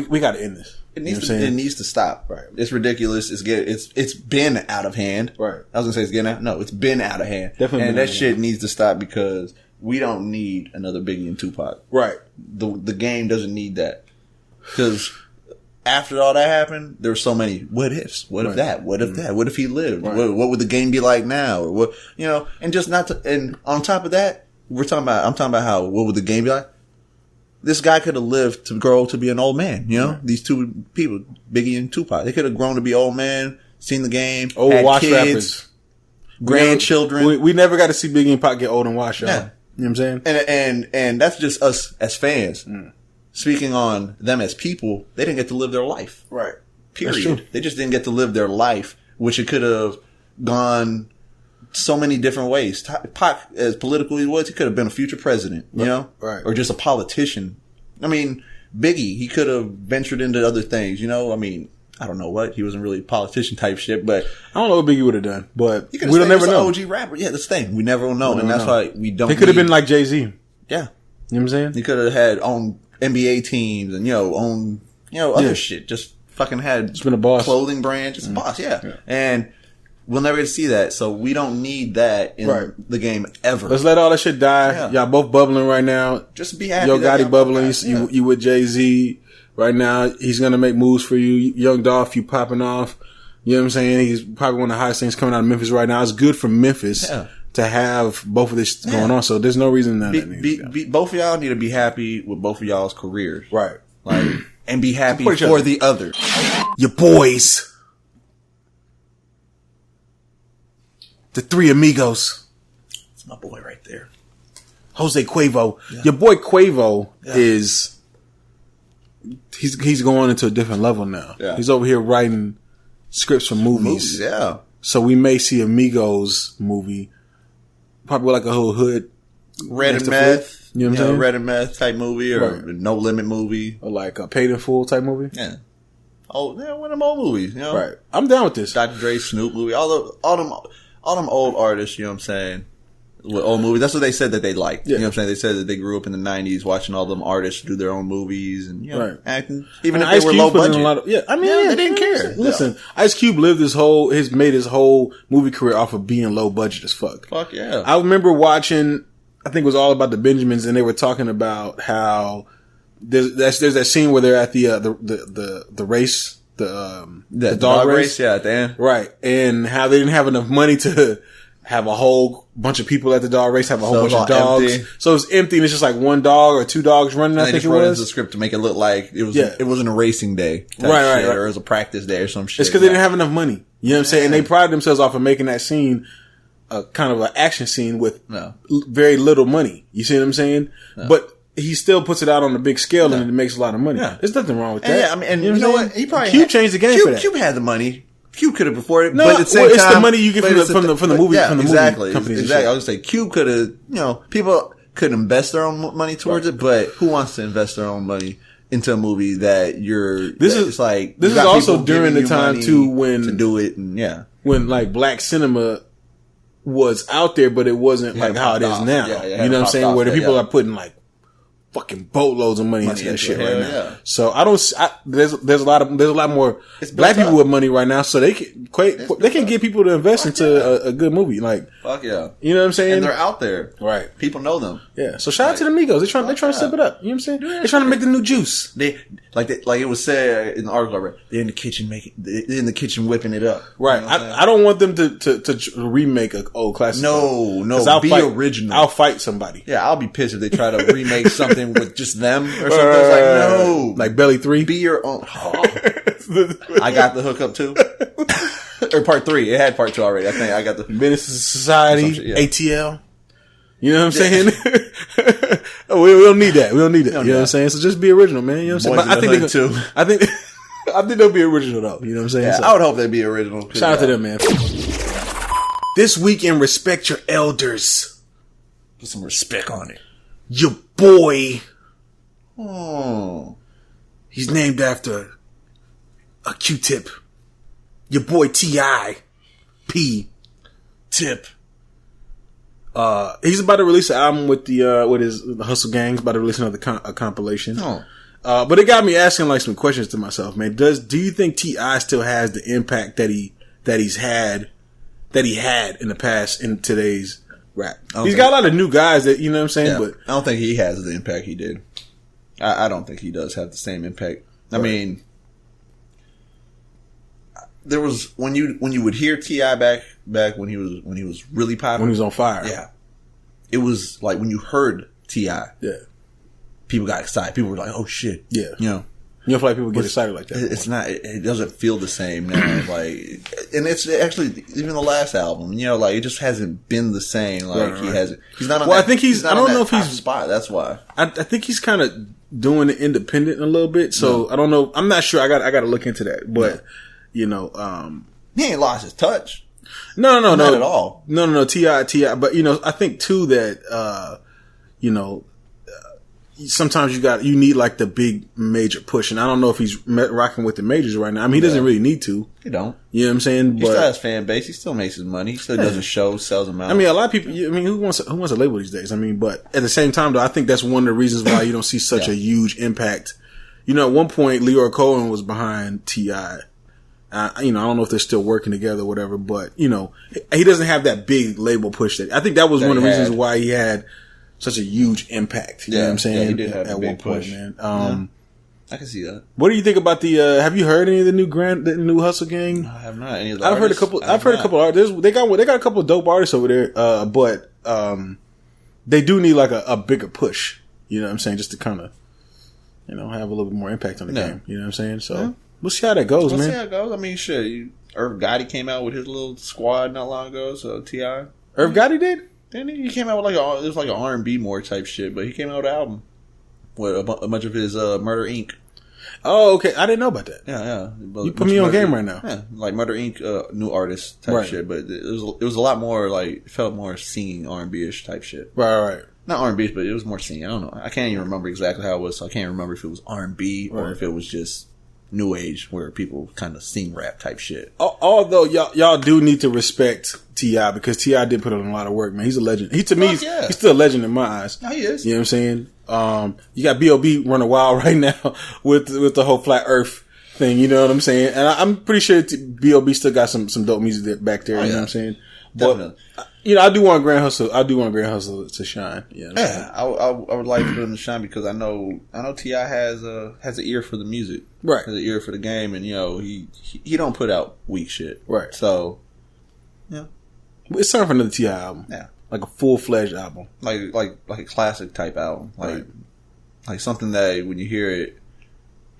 we got to end this. It needs to stop. Right. It's ridiculous. It's been out of hand. Right. I was gonna say it's getting out. No, it's been out of hand. Definitely. And that shit needs to stop because we don't need another Biggie and Tupac. Right. The game doesn't need that. Because after all that happened, there were so many what ifs. What if that? What if that? What if he lived? Right. What would the game be like now? Or what? And just not to. And on top of that, I'm talking about how what would the game be like? This guy could have lived to grow to be an old man, These two people, Biggie and Tupac, they could have grown to be old men, seen the game, old had wash kids, rappers, grandchildren. We never got to see Biggie and Pac get old and wash, y'all. Yeah. You know what I'm saying? And that's just us as fans. Mm. Speaking on them as people, they didn't get to live their life. Right. Period. They just didn't get to live their life, which it could have gone so many different ways. Pac, as political as he was, he could have been a future president, Right. Or just a politician. I mean, Biggie, he could have ventured into other things, I mean, I don't know what. He wasn't really politician type shit, but I don't know what Biggie would have done, but we don't never know. OG rapper. Yeah, that's the thing. We never will know. And that's why we don't. He could have been like Jay-Z. Yeah. You know what I'm saying? He could have had own NBA teams and, other shit. Just fucking had. Just been a boss. Clothing brand. Just a boss. Yeah. And we'll never get to see that. So we don't need that in the game ever. Let's let all that shit die. Yeah. Y'all both bubbling right now. Just be happy. Yo Gotti bubbling. You with Jay-Z. right now. He's going to make moves for you. Young Dolph, you popping off. You know what I'm saying? He's probably one of the highest things coming out of Memphis right now. It's good for Memphis to have both of this going on. So there's no reason that both of y'all need to be happy with both of y'all's careers. Right. Like, and be happy for the other. Your boys. The three amigos. It's my boy right there. Jose Quavo. Yeah. Your boy Quavo is... He's going into a different level now. Yeah. He's over here writing scripts for movies. Yeah. So we may see a Migos movie. Probably like a whole hood. Red and Meth. You know what I'm saying? Red and Meth type movie or No Limit movie. Or like a Paid in Full type movie. Yeah. Oh, yeah, one of them old movies, you know? Right. I'm down with this. Dr. Dre, Snoop movie. All them old artists, you know what I'm saying? With old movies. That's what they said that they liked. Yeah. You know what I'm saying? They said that they grew up in the 90s watching all them artists do their own movies and, you know, acting. Even if they were low budget. They didn't care. Listen, Ice Cube made his whole movie career off of being low budget as fuck. Fuck yeah. I remember watching, I think it was All About the Benjamins, and they were talking about how there's that scene where they're at the race, the dog race. Yeah, at the end. Right. And how they didn't have enough money to have a whole bunch of people at the dog race, have a whole bunch of dogs. Empty. So it's empty and it's just like one dog or two dogs running, I think it was. The script to make it look like it wasn't a racing day. Right. Or it was a practice day or some shit. It's because they didn't have enough money. You know what I'm saying? And they prided themselves off of making that scene a kind of an action scene with very little money. You see what I'm saying? No. But he still puts it out on a big scale and it makes a lot of money. Yeah. There's nothing wrong with that. Yeah, I mean, and you know what? He probably Cube changed the game for that. Cube had the money. Cube could have afforded it, but at the same time, it's the money you get from the movie companies. Exactly. I was say Cube could have, people could invest their own money towards it, but who wants to invest their own money into a movie that this is also during the time too when to do it and when like black cinema was out there, but it wasn't like how it is now. You know what I'm saying? Where the people are putting like fucking boatloads of money into that shit right now. Yeah. So there's a lot more black people with money right now, so they can get people to invest into a good movie. Like, fuck yeah. You know what I'm saying? And they're out there. Right. People know them. Yeah. So shout out to the Migos. They're trying to step it up. You know what I'm saying? They're trying to make the new juice. Like it was said in the article I read, they're in the kitchen whipping it up. Right. You know I don't want them to remake an old classic. No. Be original. I'll fight somebody. Yeah, I'll be pissed if they try to remake something with just them or something. It's like, no. Like Belly 3? Be your own. Oh. I got the hookup too. Or part 3. It had part 2 already. I think I got the Menace to Society, ATL. You know what I'm saying? we don't need that. You know what I'm saying? So just be original, man. You know what I'm saying? But I think they'll be original though. You know what I'm saying? Yeah, so, I would hope they'd be original. Shout out to them, man. This weekend, respect your elders. Put some respect on it. Your boy. Oh. He's named after a Q-tip. Your boy T.I.P. Tip. He's about to release an album with the Hustle Gang. He's about to release another compilation. Oh. But it got me asking like some questions to myself, man. Do you think T.I. still has the impact that he had in the past in today's rap? He's got a lot of new guys that, you know what I'm saying? Yeah, but I don't think he has the impact he did. I don't think he does have the same impact. I mean, there was when you would hear T.I. back when he was really popular, when he was on fire. Yeah, it was like when you heard T.I. Yeah, people got excited. People were like, "Oh shit!" Yeah, you know. You don't feel like people get excited like that. It's not. It doesn't feel the same now. And it's actually even the last album. You know, like it just hasn't been the same. Like right. He hasn't. He's not on. Well, I think he's. I don't know if he's spot. That's why. I think he's kind of doing it independent a little bit. So I don't know. I'm not sure. I got to look into that. But you know, he ain't lost his touch. No, not at all. No. T.I. But you know, I think too that you know. Sometimes you need like the big major push, and I don't know if he's rocking with the majors right now. I mean, he doesn't really need to. He don't. You know what I'm saying? He still has fan base. He still makes his money. He still does his shows, sells them out. I mean, a lot of people. I mean, who wants a label these days? I mean, but at the same time, though, I think that's one of the reasons why you don't see such a huge impact. You know, at one point, Leroy Cohen was behind T.I. You know, I don't know if they're still working together or whatever, but you know, he doesn't have that big label push. I think that was one of the reasons why he had such a huge impact. You know what I'm saying? Yeah, he did have at a big one point, push. man. I can see that. What do you think about the? Have you heard any of the new Hustle Gang? I have not. Any of the I've heard a couple. I've heard a couple artists. They got a couple of dope artists over there. But they do need like a bigger push. You know what I'm saying? Just to kind of, have a little bit more impact on the game. You know what I'm saying? So we'll see how that goes, man. We'll see how it goes. I mean, shit. Irv Gotti came out with his little squad not long ago. So T.I. Irv Gotti did? Didn't he? He came out with it was like an R&B more type shit, but he came out with an album with a bunch of his Murder Inc. Oh, okay. I didn't know about that. Yeah. You put me on game right now. Yeah, like Murder Inc. New artist type shit, but it was a lot more like it felt more singing R&B-ish type shit. Right. Not R&B, but it was more singing. I don't know. I can't even remember exactly how it was. So I can't remember if it was R&B or if it was just new age where people kind of sing rap type shit. Although y'all do need to respect T.I. because T.I. did put in a lot of work, man. He's a legend. He's still a legend in my eyes. No, he is. You know what I'm saying? You got B.O.B. running wild right now with the whole flat earth thing. You know what I'm saying? And I'm pretty sure B.O.B. still got some dope music back there. You know what I'm saying? Definitely. But, I do want Grand Hustle. I do want Grand Hustle to shine. You know what I'm saying? I would like for him to shine because I know T.I. has an ear for the music, right? Has an ear for the game, and he don't put out weak shit, right? So, it's time for another T.I. album, like a full-fledged album, like a classic type album, like something that when you hear it,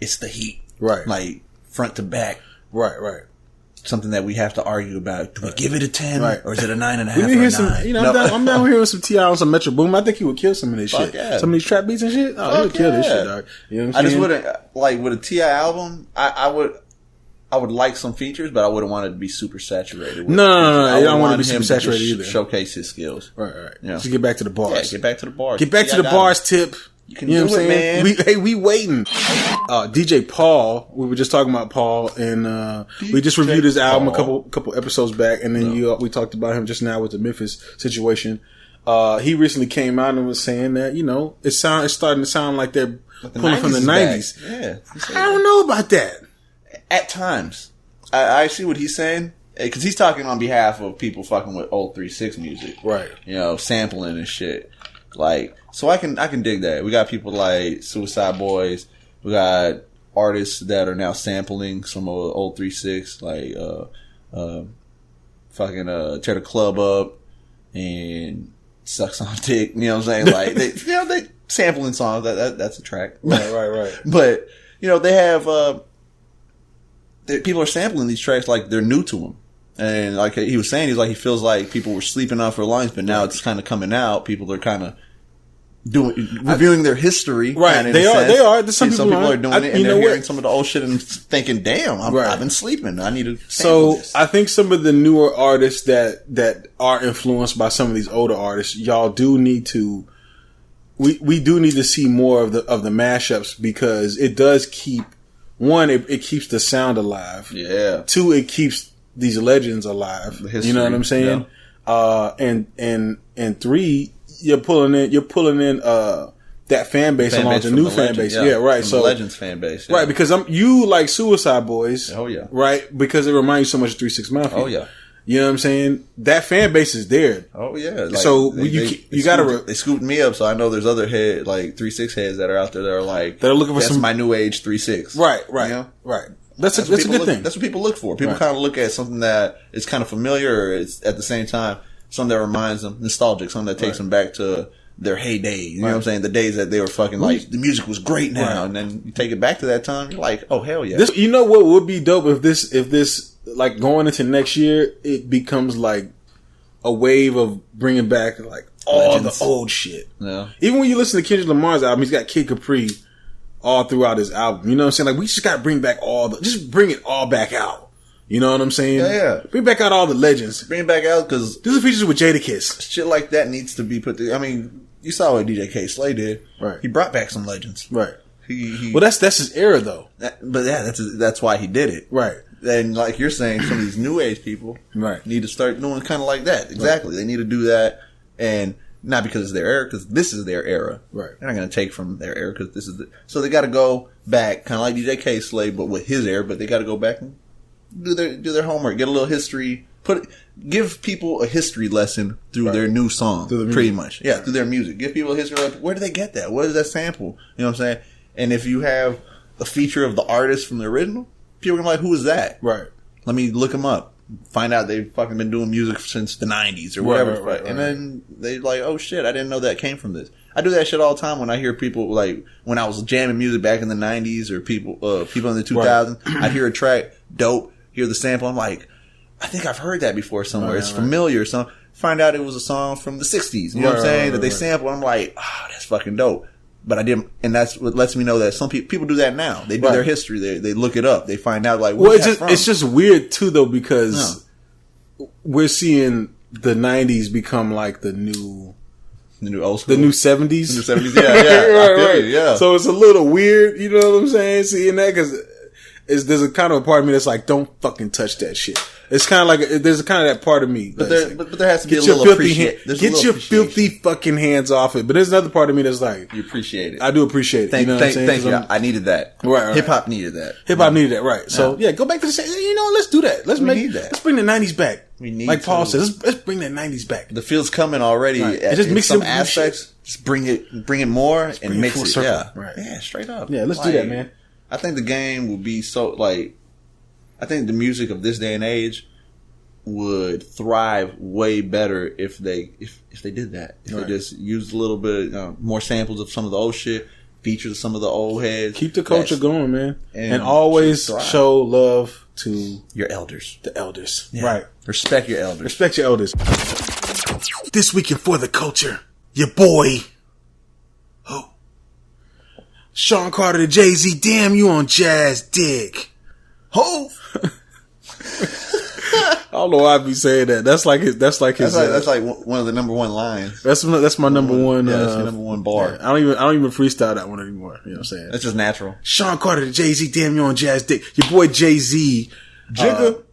it's the heat, right? Like front to back, right. Something that we have to argue about. Do we give it a 10 or is it a 9.5? We need to hear some. I'm down here with some T.I. on some Metro Boom. I think he would kill some of this shit. Yeah. Some of these trap beats and shit. Oh, he would kill this shit, dog. You know what I'm saying? I just wouldn't like with a T.I. album. I would like some features, but I wouldn't want it to be super saturated. No. I don't want it to be super saturated either. Showcase his skills. Right. Just get back to the bars. Yeah, get back to the bars. Get back to the bars, Tip. You can do it, man. We waiting. DJ Paul, we were just talking about Paul, and we just reviewed his album a couple episodes back, and then we talked about him just now with the Memphis situation. He recently came out and was saying that it's starting to sound like they're pulling from the 90s. Yeah, I don't know about that. At times, I see what he's saying because he's talking on behalf of people fucking with old 3-6 music, right? Sampling and shit. So I can dig that. We got people like Suicide Boys. We got artists that are now sampling some old 3-6, like fucking Tear the Club Up and Sucks on Dick. You know what I'm saying? Like they sampling songs. That's a track. Right. But they have people are sampling these tracks like they're new to them. And like he was saying, he feels like people were sleeping on for longest, but now it's kind of coming out. People are kind of reviewing their history. Right. They are. Some people are doing it and they're hearing some of the old shit and thinking, damn, I've been sleeping. I need to sample this. I think some of the newer artists that are influenced by some of these older artists, y'all do need to, we do need to see more of the mashups because it does keep, one, it keeps the sound alive. Yeah. Two, it keeps these legends alive. You know what I'm saying? Yeah. And three, you're pulling in that fan base along the new fan base. Yeah, right. So Legends fan base. Right, because you like Suicide Boys. Oh yeah. Right? Because it reminds you so much of 3-6 Mafia. Oh yeah. You know what I'm saying? That fan base is there. Oh yeah. Like, so you gotta they scooped me up, so I know there's other 3-6 heads that are out there that are like they're looking for that's my new age 3-6. Right. Right. That's a good thing. That's what people look for. People kind of look at something that is kind of familiar, or it's at the same time something that reminds them nostalgic, something that takes them back to their heyday. You know what I'm saying? The days that they were fucking like the music was great now, and then you take it back to that time. You're like, oh hell yeah! You know what would be dope if this like going into next year, it becomes like a wave of bringing back like all the old shit. Yeah. Even when you listen to Kendrick Lamar's album, he's got Kid Capri all throughout his album. You know what I'm saying? Like we just got to bring back just bring it all back out. You know what I'm saying? Yeah. Bring back out all the legends. Bring it back out because do some features with Jadakiss. Shit like that needs to be put. I mean, you saw what DJ K.R.I.T did. Right. He brought back some legends. Right. Well, that's his era though. But yeah, that's why he did it. Right. And like you're saying, some of these new age people need to start doing kind of like that. Exactly. Right. They need to do that, and not because it's their era, because this is their era. Right. They're not going to take from their era because this is so they got to go back, kind of like DJ K.R.I.T, but with his era. But they got to go back and do their homework, get a little history, give people a history lesson through their new song, pretty much. Through their music. Give people a history lesson. Where do they get that? What is that sample? You know what I'm saying? And if you have a feature of the artist from the original, people are gonna be like, who is that? Right. Let me look him up. Find out they've fucking been doing music since the 90s or whatever. Right. And then they like, oh shit, I didn't know that came from this. I do that shit all the time when I hear people, like, when I was jamming music back in the 90s or people in the 2000s, I'd hear a track, dope, hear the sample, I'm like, I think I've heard that before somewhere. It's familiar or something. Find out it was a song from the 60s. You know what I'm saying? That they sample. I'm like, oh, that's fucking dope. But I didn't, and that's what lets me know that some people do that now. They do their history. They look it up. They find out like, where's that from? It's just weird too though, because we're seeing the 90s become like the new old school. The new 70s. The new 70s, yeah. I feel you, yeah. So it's a little weird, you know what I'm saying? Seeing that, because there's a kind of a part of me that's like, don't fucking touch that shit. It's kind of like, there's a kind of that part of me. But there has to be a little appreciation. Get your filthy fucking hands off it. But there's another part of me that's like, you appreciate it. I do appreciate it. Thank you. I needed that. Right. Hip hop needed that. Hip hop needed that, right. So, yeah, go back to the same, you know, let's do that. Let's bring the 90s back. We need like Paul says, let's bring that 90s back. The field's coming already. Right. Just mix some aspects. Just bring it more and mix it. Yeah. Right. Yeah, straight up. Yeah, let's do that, man. I think the game will be so, like, I think the music of this day and age would thrive way better if they did that. If they just used a little bit more samples of some of the old shit, features of some of the old heads. Keep the culture going, man, and always show love to your elders. The elders, yeah. Right? Respect your elders. Respect your elders. This week in For the Culture, your boy, Sean Carter to Jay-Z. Damn, you on Jazz Dick. Ho. I don't know why I be saying that. That's like that's like one of the number one lines. That's my number one. That's your number one bar. Yeah, I don't even freestyle that one anymore. You know what I'm saying? That's just natural. Sean Carter to Jay-Z. Damn, you on Jazz Dick. Your boy Jay-Z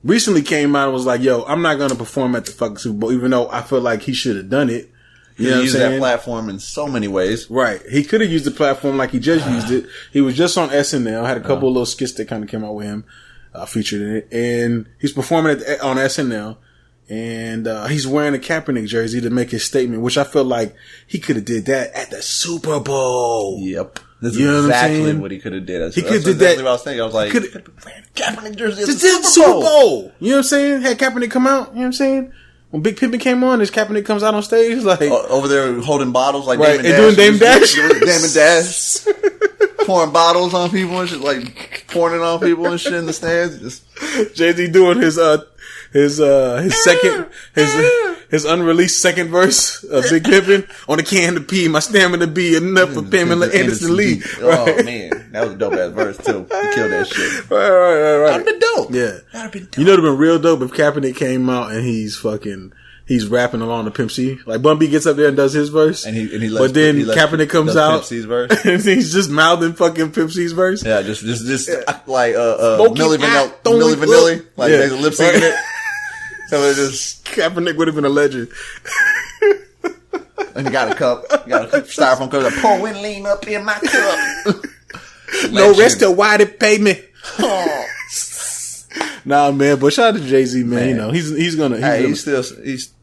recently came out and was like, "Yo, I'm not gonna perform at the fucking Super Bowl," even though I feel like he should have done it. You know what I'm saying? That platform in so many ways. Right. He could have used the platform like he just used it. He was just on SNL. Had a couple of little skits that kind of came out with him. Featured in it, and he's performing on SNL, and he's wearing a Kaepernick jersey to make his statement, which I feel like he could have did that at the Super Bowl. Yep, that's exactly what he could have did. He could have did that. What I was thinking. I was like, Kaepernick jersey at the Super Bowl. You know what I'm saying? Had Kaepernick come out. You know what I'm saying? When Big Pimpin' came on, as Kaepernick comes out on stage, like over there holding bottles, like right, Damon and Dash, doing Damon Dash. Pouring bottles on people and shit, like pouring it on people and shit in the stands. Just Jay-Z doing his unreleased second verse of Big Pimpin' on a can of pee. My stamina be enough for Pamela Anderson Lee. Right. Oh man, that was a dope ass verse too. He killed that shit. Right. That'd been dope. Yeah, that'd been dope. You know, it'd been real dope if Kaepernick came out and he's rapping along to Pimp C. Like Bun B gets up there and does his verse, and he but then Kaepernick comes out Pimp C's verse. and he's just mouthing fucking Pimp C's verse. Yeah, just like Milli Vanilli, like there's a lip syncing it. So it just Kaepernick would have been a legend. And he got a cup, styrofoam cup, like, pouring lean up in my cup. No rest till why they pay me. Nah, man, but shout out to Jay-Z, man. You know, he's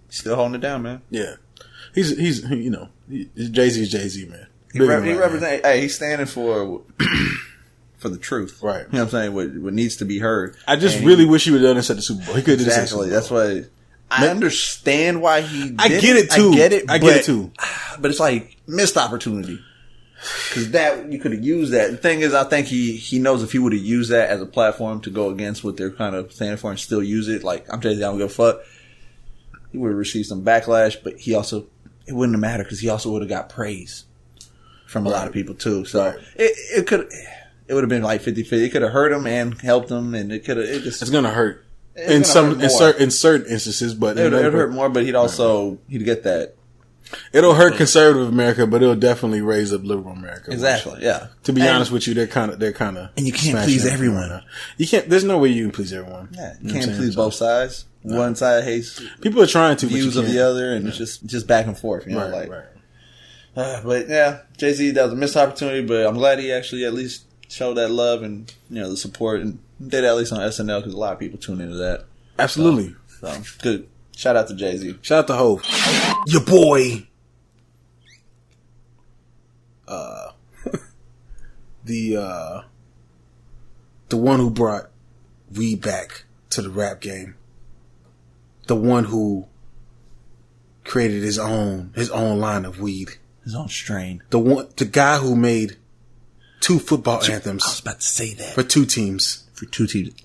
still holding it down, man. Yeah. He's Jay-Z's Jay-Z, man. He represents, he's standing for the truth. Right. You know what I'm saying? What needs to be heard. I just really wish he would have done this at the Super Bowl. He could have done this. Exactly. That's why I understand why he did I get it too. I get it too. But it's like missed opportunity. Because that, you could have used that. The thing is, I think he knows if he would have used that as a platform to go against what they're kind of standing for and still use it, like, I'm Jay-Z, I don't give a fuck, he would have received some backlash, but it wouldn't have mattered because he also would have got praise from a lot of people too. So it would have been like 50-50. It could have hurt him and helped him, and it's going to hurt. In certain instances, but it would hurt more, but he'd get that. It'll hurt conservative America, but it'll definitely raise up liberal America. Exactly. Yeah. To be honest with you, they're kind of. And you can't please everyone. You can't. There's no way you can please everyone. Yeah. You can't please both sides. No. One side hates people are trying to views of the other, and it's just back and forth. You know, but yeah, Jay-Z, that was a missed opportunity, but I'm glad he actually at least showed that love and the support, and did at least on SNL because a lot of people tune into that. Absolutely. So good. Shout out to Jay-Z. Shout out to Hov. Your boy. the one who brought weed back to the rap game, the one who created his own line of weed, his own strain, the guy who made 2 football anthems. I was about to say that for 2 teams,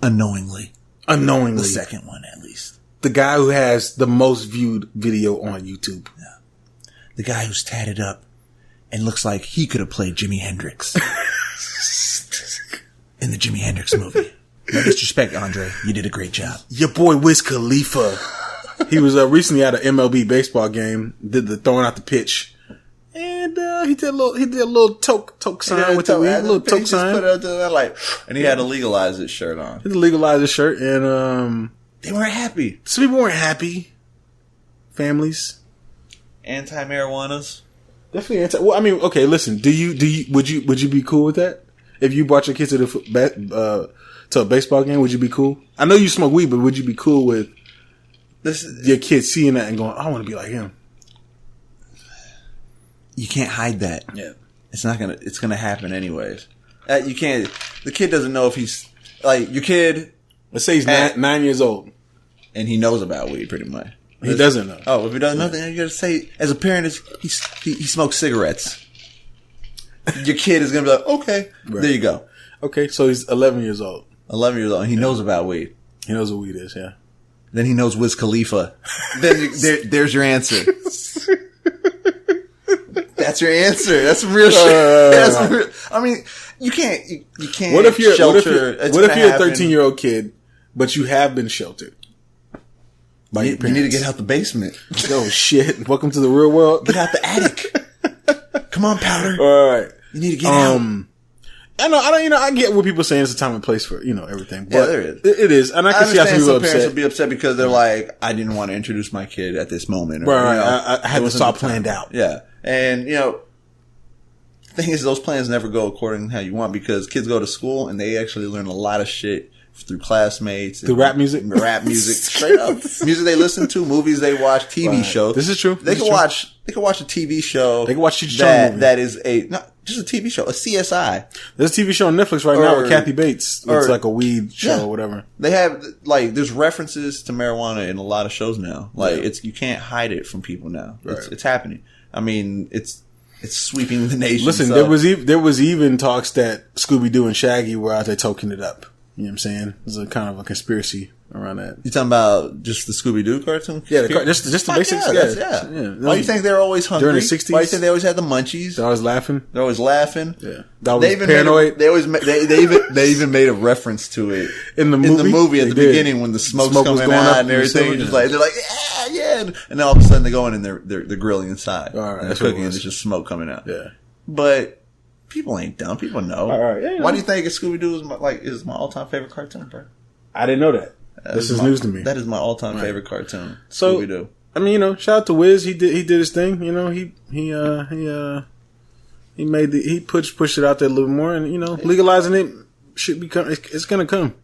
unknowingly, the second one at least. The guy who has the most viewed video on YouTube. Yeah. The guy who's tatted up and looks like he could have played Jimi Hendrix in the Jimi Hendrix movie. No disrespect, Andre. You did a great job. Your boy Wiz Khalifa. He was recently at an MLB baseball game. Did the throwing out the pitch, and he did a little toke sign with the weed. A little toke sign. Put it up to and he had a legalize it shirt on. He had to legalize his shirt, and they weren't happy. Some people weren't happy. Families. Anti-marijuanas. Definitely anti. Well, I mean, okay. Listen, would you be cool with that if you brought your kids to to a baseball game? Would you be cool? I know you smoke weed, but would you be cool with your kids seeing that and going, "I want to be like him"? You can't hide that. Yeah, it's gonna happen anyways. You can't. The kid doesn't know if he's like your kid. Let's say he's 9 years old and he knows about weed pretty much. He doesn't know. Oh, if he doesn't know, then you gotta say, as a parent, he smokes cigarettes. Your kid is gonna be like, okay, right. There you go. Okay, so he's 11 years old. 11 years old, and he knows about weed. He knows what weed is, yeah. Then he knows Wiz Khalifa. Then there's your answer. That's your answer. That's real shit. I mean, you can't. What if you're a 13-year-old kid, but you have been sheltered? You need to get out the basement. Oh shit! Welcome to the real world. Get out the attic. Come on, Powder. All right. You need to get out. I know. I get what people are saying. It's a time and place for everything. But yeah, there is. It is, and I can see how some parents would be upset because they're like, I didn't want to introduce my kid at this moment. Or, right. I had this all planned out. Yeah, and the thing is, those plans never go according to how you want because kids go to school and they actually learn a lot of shit through classmates. Through rap music? Straight up. Music they listen to, movies they watch, TV shows. This is true. They can watch a TV show. They can watch that is just a TV show, a CSI. There's a TV show on Netflix right now with Kathy Bates. It's like a weed show or whatever. They have, there's references to marijuana in a lot of shows now. You can't hide it from people now. Right. It's happening. I mean, it's sweeping the nation. Listen, there was even talks that Scooby-Doo and Shaggy were out there toking it up. You know what I'm saying? There's a kind of a conspiracy around that. You talking about just the Scooby-Doo cartoon? Yeah, just the basics. Yeah. Why do you think they're always hungry? During the 60s? Why do you think they always had the munchies? They're always laughing. Yeah. That was paranoid. They even made a reference to it in the movie at the beginning when the smoke's coming out and everything. They're like, yeah. And then all of a sudden they go in and they're grilling inside. All right, and they're cooking and there's just smoke coming out. Yeah. But people ain't dumb. People know. All right. Yeah, why do you think Scooby-Doo is my all-time favorite cartoon, bro? I didn't know that. This is news to me. That is my all-time favorite cartoon. So, Scooby-Doo. I mean, shout out to Wiz. He did his thing. He pushed it out there a little more, and legalizing it should become. It's gonna come.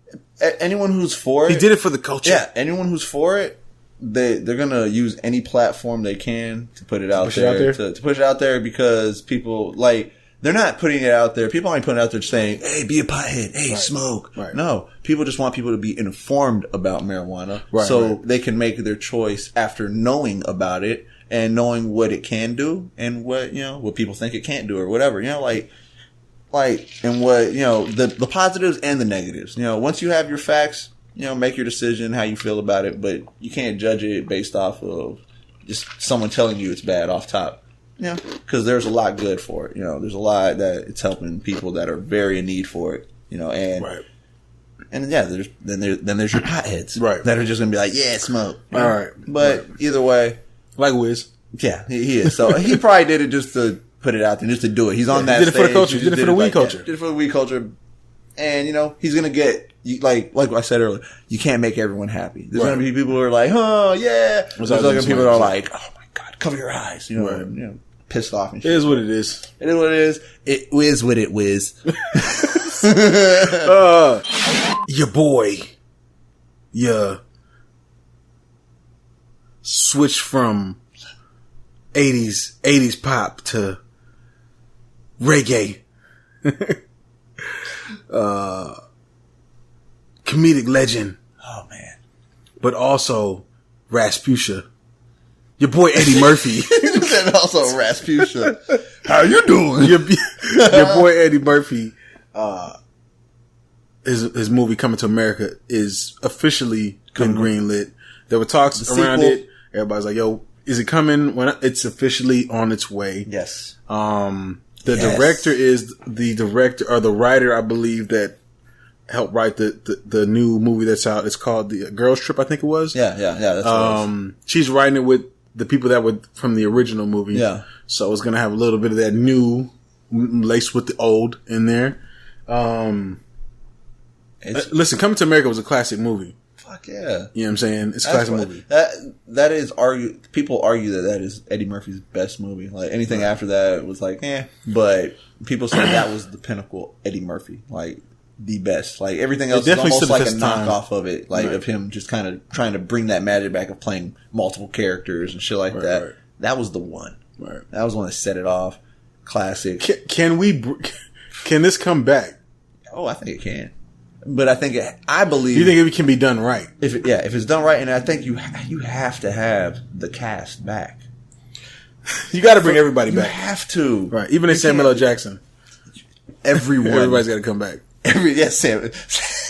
Anyone who's for it, he did it for the culture. Yeah, anyone who's for it, they're gonna use any platform they can to put it out there. To push it out there because people they're not putting it out there. People aren't putting it out there saying, hey, be a pothead. Hey, smoke. Right. No. People just want people to be informed about marijuana they can make their choice after knowing about it and knowing what it can do and what people think it can't do or whatever. And what, the positives and the negatives. Once you have your facts, make your decision how you feel about it, but you can't judge it based off of just someone telling you it's bad off top. Yeah, because there's a lot good for it. There's a lot that it's helping people that are very in need for it. And yeah, there's your potheads, that are just gonna be like, yeah, smoke. All right, but either way, like Wiz, yeah, he is. So he probably did it just to put it out there, just to do it. He's on that. He did it for the culture. He did it for the weed culture. Did it for the weed culture, and he's gonna get like I said earlier. You can't make everyone happy. There's gonna be people who are like, oh yeah. There's other people that are like, oh my god, cover your eyes. Pissed off and shit. It is what it is. It is what it is. It whiz with it whiz. Your boy. Yeah. Switch from 80s pop to reggae. comedic legend. Oh man. But also Rasputia. Your boy Eddie Murphy. And also Rasputia. How you doing? Your boy Eddie Murphy, his movie Coming to America is officially been greenlit. There were talks around it. Everybody's like, yo, is it coming? When it's officially on its way. Yes. Director is the director or the writer, I believe, that helped write the new movie that's out. It's called The Girls Trip, I think it was. Yeah. That's what it is. She's writing it with the people that were from the original movie. Yeah. So it's going to have a little bit of that new laced with the old in there. Listen, Coming to America was a classic movie. Fuck yeah. You know what I'm saying? It's a classic movie. That is people argue that is Eddie Murphy's best movie. Like anything after that was like, but people say that was the pinnacle Eddie Murphy. Like the best. Like everything else is almost like a knockoff of it. Like of him just kind of trying to bring that magic back of playing multiple characters and shit like that. Right. That was the one. Right. That was the one that set it off. Classic. Can this come back? Oh, I think it can. But I believe. You think it can be done right? If it's done right, and I think you have to have the cast back. You got to bring everybody back. You have to, right? Even Samuel L. Jackson. Everybody's got to come back. Sam.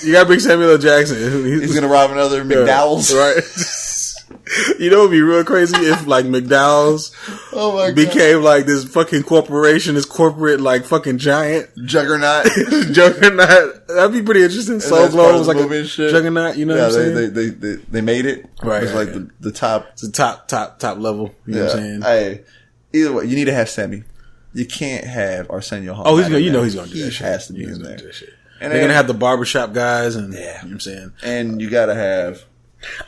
You got to bring Samuel L. Jackson. He's going to rob another McDowell's, right? You know, it'd be real crazy if like McDowell's became like this fucking corporation, this corporate like fucking giant juggernaut. That'd be pretty interesting. Soul Glow was like a juggernaut. You know what I'm saying? They made it. Right. It's like the top. It's the top level. You know what I'm saying? Either way, you need to have Sammy. You can't have Arsenio Hall. Oh, he's gonna do that shit. He has to be in there. And they're gonna have the barbershop guys, and you know what I'm saying. And you gotta have.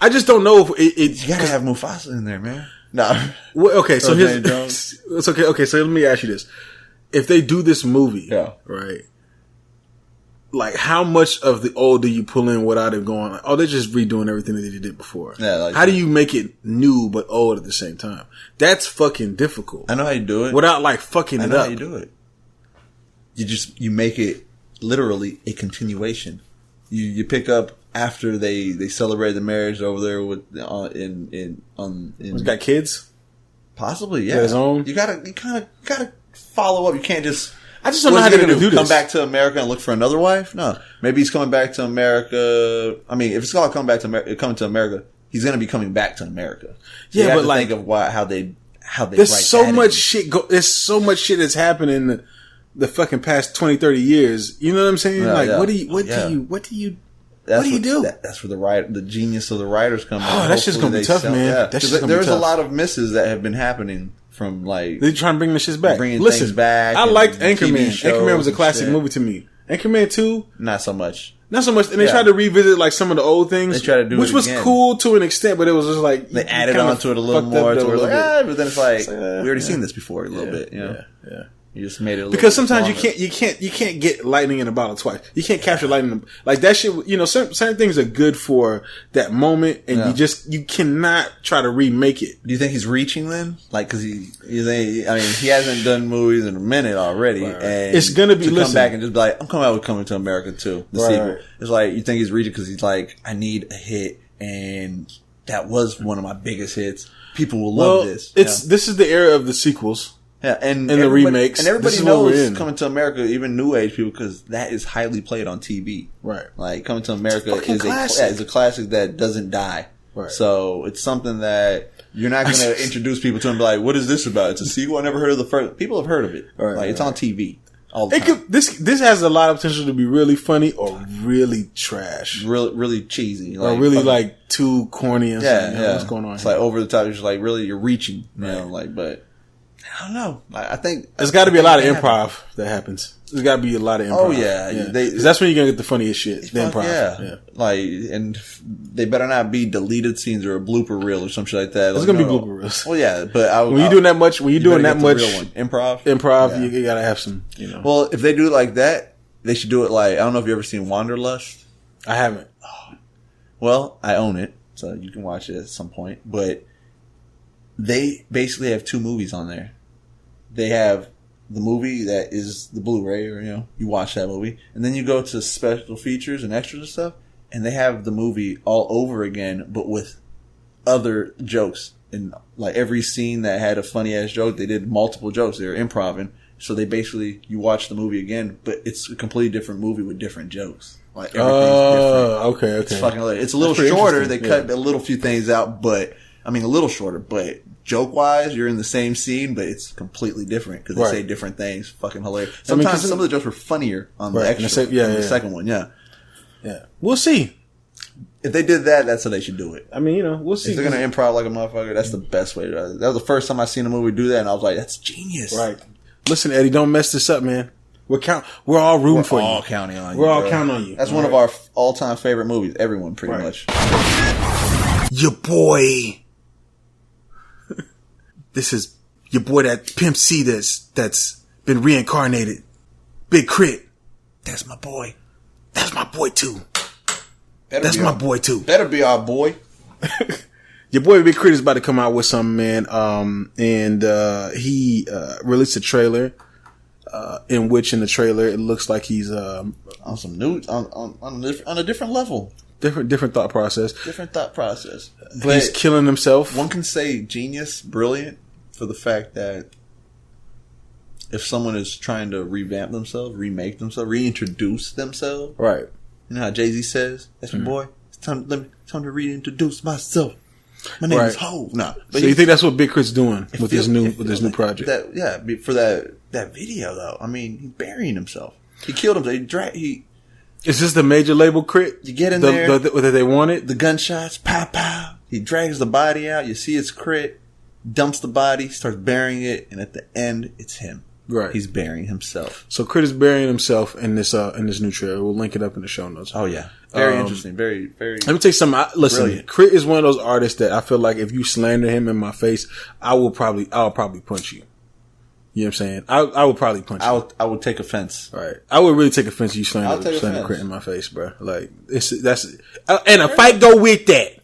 I just don't know if you gotta have Mufasa in there, man. No. Well, okay, so it's okay. Okay, so let me ask you this: if they do this movie, right? Like, how much of the old do you pull in without it going? Oh, they're just redoing everything that they did before. Yeah. Like how do you make it new but old at the same time? That's fucking difficult. I know how you do it without like fucking it up. I know how you do it. You make it literally a continuation. You pick up. After they celebrated the marriage over there with He's got kids, possibly his own. You kind of gotta follow up. You can't just. I just don't know how to do this. Come back to America and look for another wife? No, maybe he's coming back to America. I mean, if it's called coming to America, he's gonna be coming back to America. So you have to think of how they. There's so much shit. There's so much shit that's happened in the fucking past 20, 30 years. You know what I'm saying? What do you? What do you do? That's where the genius of the writers come in. Oh, that's just gonna be tough, man. There's a lot of misses that have been happening from like they're trying to bring the shit back. Things back. I liked Anchorman. Anchorman was a classic movie to me. Anchorman 2, not so much. And they tried to revisit like some of the old things, they tried to do which was cool to an extent, but it was just like they added on to it a little more. But then it's like we already seen this before a little bit. Yeah. You just made it because sometimes you can't get lightning in a bottle twice. You can't capture lightning like that shit. You know, certain things are good for that moment, and you cannot try to remake it. Do you think he's reaching then? Like, because he hasn't done movies in a minute already, and it's gonna be come back and just be like, I'm coming out with Coming to America too. The sequel. Right. It's like you think he's reaching because he's like, I need a hit, and that was one of my biggest hits. People will love this. This is the era of the sequels. Yeah, and the remakes, and everybody knows Coming to America, even new age people, because that is highly played on TV. Right, like Coming to America is a classic that doesn't die. Right, so it's something that you're not going to introduce people to and be like, "What is this about?" It's a sequel. I never heard of the first. People have heard of it. Right, it's on TV all the time. This has a lot of potential to be really funny or really trash, really cheesy, or really like too corny. And what's going on? It's like over the top. You're just like, really, you're reaching. You know, like, but. I don't know. I think there's got to be a lot of improv that happens. There's got to be a lot of improv. Oh yeah, that's when you're gonna get the funniest shit. The improv, yeah. Like, and they better not be deleted scenes or a blooper reel or some shit like that. There's gonna be blooper reels. Well, yeah, but when you're doing that much, improv, you gotta have some. You know. Well, if they do it like that, they should do it like I don't know if you ever seen Wanderlust. I haven't. Well, I own it, so you can watch it at some point. But they basically have two movies on there. They have the movie that is the Blu-ray, or you watch that movie, and then you go to special features and extras and stuff, and they have the movie all over again, but with other jokes. And like every scene that had a funny ass joke, they did multiple jokes. They were improvising. So they basically, you watch the movie again, but it's a completely different movie with different jokes. Like everything's different. Okay. It's fucking hilarious. It's a little shorter. They cut a little few things out, but a little shorter, but joke wise, you're in the same scene, but it's completely different because they say different things. Fucking hilarious. Sometimes some of the jokes were funnier on the extra, the second one. Yeah. We'll see. If they did that, that's how they should do it. We'll see. If they're gonna improv like a motherfucker, that's the best way to do it. That was the first time I seen a movie do that, and I was like, that's genius. Right. Listen, Eddie, don't mess this up, man. We're all rooting for you. We're all counting on you. We're all counting on you. That's one of our all-time favorite movies. Everyone, pretty much. Your boy. This is your boy, that Pimp C that's been reincarnated. Big K.R.I.T. That's my boy. That's my boy too. That's my boy too. Better be our boy. Your boy Big K.R.I.T is about to come out with something, man. And he released a trailer. In the trailer it looks like he's on some new on a different level. Different thought process. But he's killing himself. One can say genius, brilliant, for the fact that if someone is trying to revamp themselves, remake themselves, reintroduce themselves, right? You know how Jay-Z says, "That's my boy. It's time to reintroduce myself. My name is Ho." Nah, but so you think that's what Big K.R.I.T's doing with his new project? For that video though. He's burying himself. He killed himself. Is this the major label K.R.I.T? You get in there, that they wanted the gunshots, pow pow. He drags the body out. You see it's K.R.I.T. Dumps the body, starts burying it, and at the end, it's him. Right, he's burying himself. So K.R.I.T is burying himself in this new trailer. We'll link it up in the show notes. Oh yeah, very interesting. Very, very. Let me tell you something. Listen, K.R.I.T is one of those artists that I feel like if you slander him in my face, I'll probably punch you. You know what I'm saying? I would probably punch you. I would take offense. Right. I would really take offense if you slander K.R.I.T in my face, bro. Like, and a fight go with that.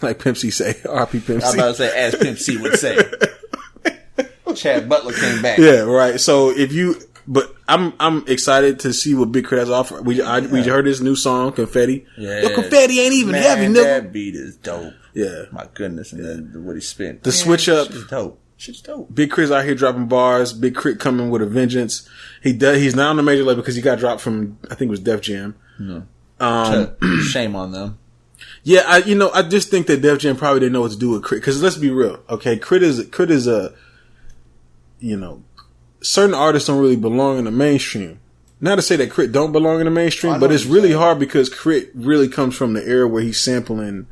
Like Pimp C say. R.P. Pimp C. I was about to say, as Pimp C would say. Chad Butler came back. Yeah, right. So but I'm excited to see what Big K.R.I.T has offered. We heard his new song, Confetti. Yeah. Yo, Confetti ain't even heavy, nigga. That beat is dope. Yeah. My goodness. And then what he spent. The switch up. Shit's dope. Big K.R.I.T's out here dropping bars. Big K.R.I.T coming with a vengeance. He's now on the major label because he got dropped from, I think it was Def Jam. No. Shame on them. Yeah, I just think that Def Jam probably didn't know what to do with K.R.I.T. Because let's be real, okay? K.R.I.T is a, certain artists don't really belong in the mainstream. Not to say that K.R.I.T don't belong in the mainstream, but it's really hard because K.R.I.T really comes from the era where he's sampling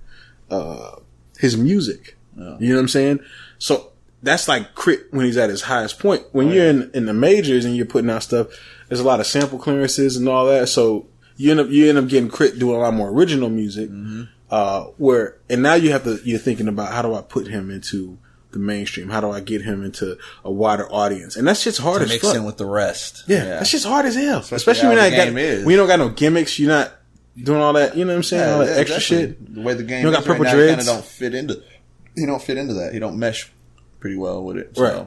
his music. Yeah. You know what I'm saying? So that's like K.R.I.T when he's at his highest point. When you're in the majors and you're putting out stuff, there's a lot of sample clearances and all that. So you end up getting K.R.I.T doing a lot more original music. Mm-hmm. And now you're thinking about, how do I put him into the mainstream? How do I get him into a wider audience? And that's just hard as fuck. Mix in with the rest. Yeah, that's just hard as hell. Especially when you don't got no gimmicks. You're not doing all that. You know what I'm saying? All that extra shit. The way the game you don't got purple dreads. Kind of don't fit into. He don't fit into that. He don't mesh pretty well with it. Right.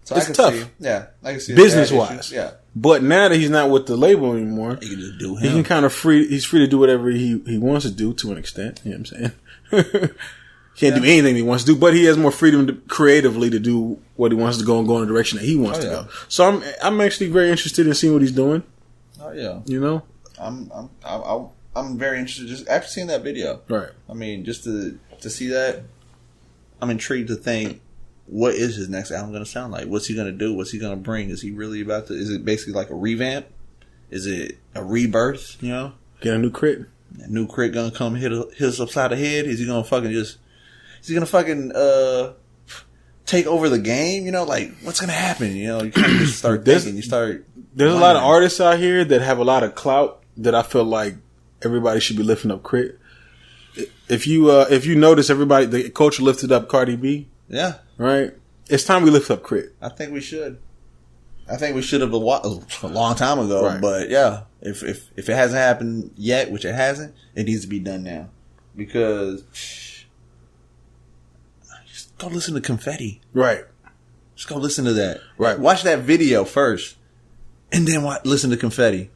So it's tough. I can see business wise. Yeah. But now that he's not with the label anymore, he can just do him. He can kind of he's free to do whatever he wants to do to an extent. You know what I'm saying? Can't do anything he wants to do, but he has more freedom creatively to do what he wants to go and go in the direction that he wants to go. So I'm actually very interested in seeing what he's doing. Oh yeah. You know? I'm very interested just after seeing that video. Right. Just to see that, I'm intrigued to think, what is his next album going to sound like? What's he going to do? What's he going to bring? Is he really is it basically like a revamp? Is it a rebirth? You know? Get a new K.R.I.T. A new K.R.I.T going to come hit us upside the head? Is he going to fucking take over the game? You know, like, what's going to happen? You know, you kind of just start thinking. There's a lot of artists out here that have a lot of clout that I feel like everybody should be lifting up K.R.I.T. If you notice, the culture lifted up Cardi B. Yeah. Right? It's time we lift up K.R.I.T. I think we should. I think we should have a long time ago. Right. But yeah, if it hasn't happened yet, which it hasn't, it needs to be done now. Because just go listen to Confetti. Right. Just go listen to that. Right. Watch that video first. And then listen to Confetti.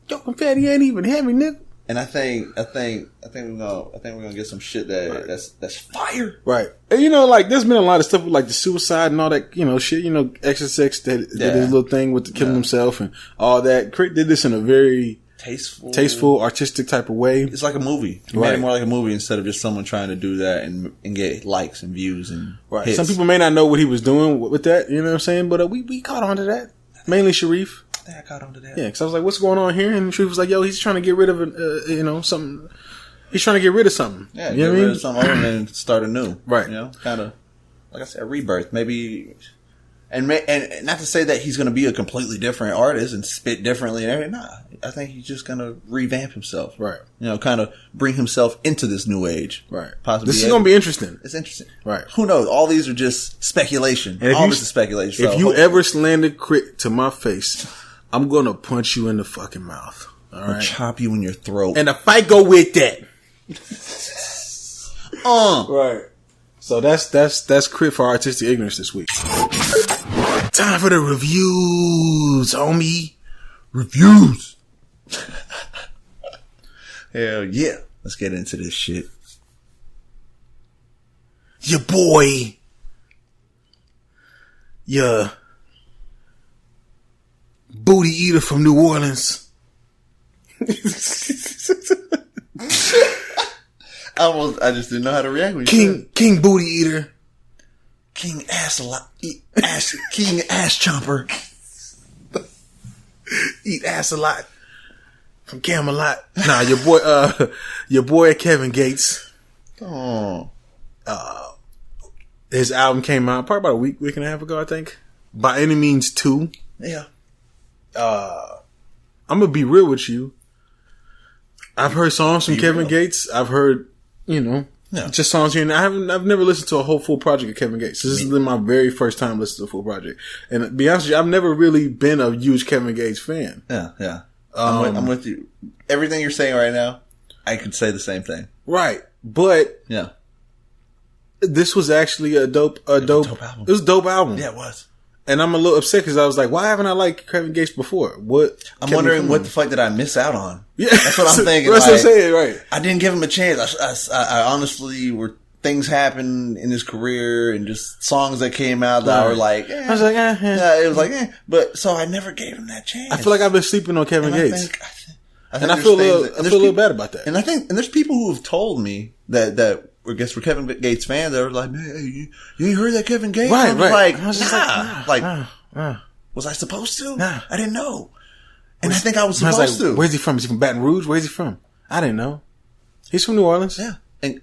Yo, Confetti ain't even heavy, nigga. And I think we're gonna get some shit that's fire. Right. And there's been a lot of stuff with like the suicide and all that, shit, XXX that did his little thing with the killing himself and all that. K.R.I.T did this in a very tasteful, artistic type of way. It's like a movie. He made it more like a movie instead of just someone trying to do that and get likes and views and hits. Some people may not know what he was doing with that, you know what I'm saying? But we caught on to that. Mainly Sharif. I think I caught on to that. Yeah, because I was like, what's going on here? And Sharif was like, yo, he's trying to get rid of something. He's trying to get rid of something. Yeah, get rid of something old and then start anew. Right. Kind of, like I said, a rebirth. Maybe... And not to say that he's going to be a completely different artist and spit differently and everything. Nah, I think he's just going to revamp himself. Right. Kind of bring himself into this new age. Right. Possibly. This is going to be interesting. It's interesting. Right. Who knows? All these are just speculation. All this is speculation. If you ever slander K.R.I.T to my face, I'm going to punch you in the fucking mouth. All right. I'll chop you in your throat. And the fight go with that. Right. So that's K.R.I.T for Artistic Ignorance this week. Time for the reviews, homie. Reviews. Hell yeah. Let's get into this shit. Your boy. Your booty eater from New Orleans. I just didn't know how to react when you said King booty eater. King ass chomper. Eat ass a lot. From Camelot. Nah, your boy Kevin Gates. Oh. His album came out probably about a week and a half ago, I think. By Any Means 2. Yeah. I'm gonna be real with you. I've heard songs from Kevin Gates. I've heard, just songs here. And I've never listened to a whole full project of Kevin Gates. This is my very first time listening to a full project. And to be honest with you, I've never really been a huge Kevin Gates fan. Yeah. I'm with you. Everything you're saying right now, I could say the same thing. Right. But yeah, this was actually a dope album. It was a dope album. Yeah, it was. And I'm a little upset because I was like, why haven't I liked Kevin Gates before? I'm wondering what the fuck did I miss out on? Yeah. That's what I'm thinking. That's what I'm saying, right. I didn't give him a chance. I honestly things happened in his career and just songs that came out that were like, I was like, yeah, it was like, but so I never gave him that chance. I feel like I've been sleeping on Kevin Gates. I feel a little bad about that. And there's people who have told me that I guess we're Kevin Gates fans. They were like, "Hey, you ain't heard that Kevin Gates?" Right, I was like, I was just was I supposed to? Nah. I didn't know. And I think I was supposed to. Where's he from? Is he from Baton Rouge? Where's he from? I didn't know. He's from New Orleans. Yeah.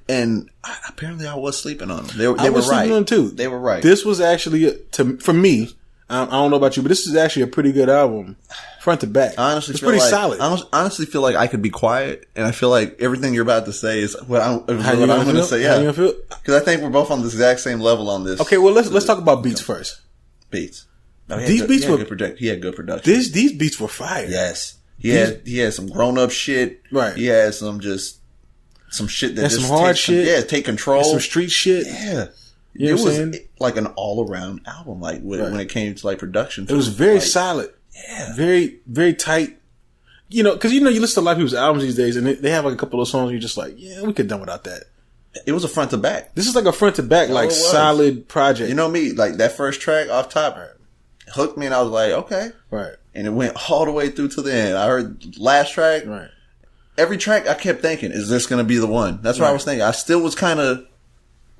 And apparently I was sleeping on him. They were right. sleeping on him too. They were right. This was actually, for me, I don't know about you, but this is actually a pretty good album. Front to back. It's pretty solid. I honestly feel like I could be quiet, and I feel like everything you're about to say is what I'm going to say. Yeah. How you feel? Because I think we're both on the exact same level on this. Okay, well let's talk about beats first. Beats. These beats were good. He had good production. These beats were fire. Yes. He had some grown up shit. Right. He had some shit that just some hard shit. take control. Some street shit. Yeah. You know it was like an all around album. Like when it came to like production, it was very solid. Yeah. Very, very tight. Because you listen to a lot of people's albums these days, and they have like a couple of songs where you're just like, yeah, we could done without that. It was a front to back. This is like a front to back, like solid project. You know me, like that first track off top hooked me, and I was like, okay, right. And it went all the way through to the end. I heard last track, right. Every track, I kept thinking, is this going to be the one? That's what I was thinking. I still was kind of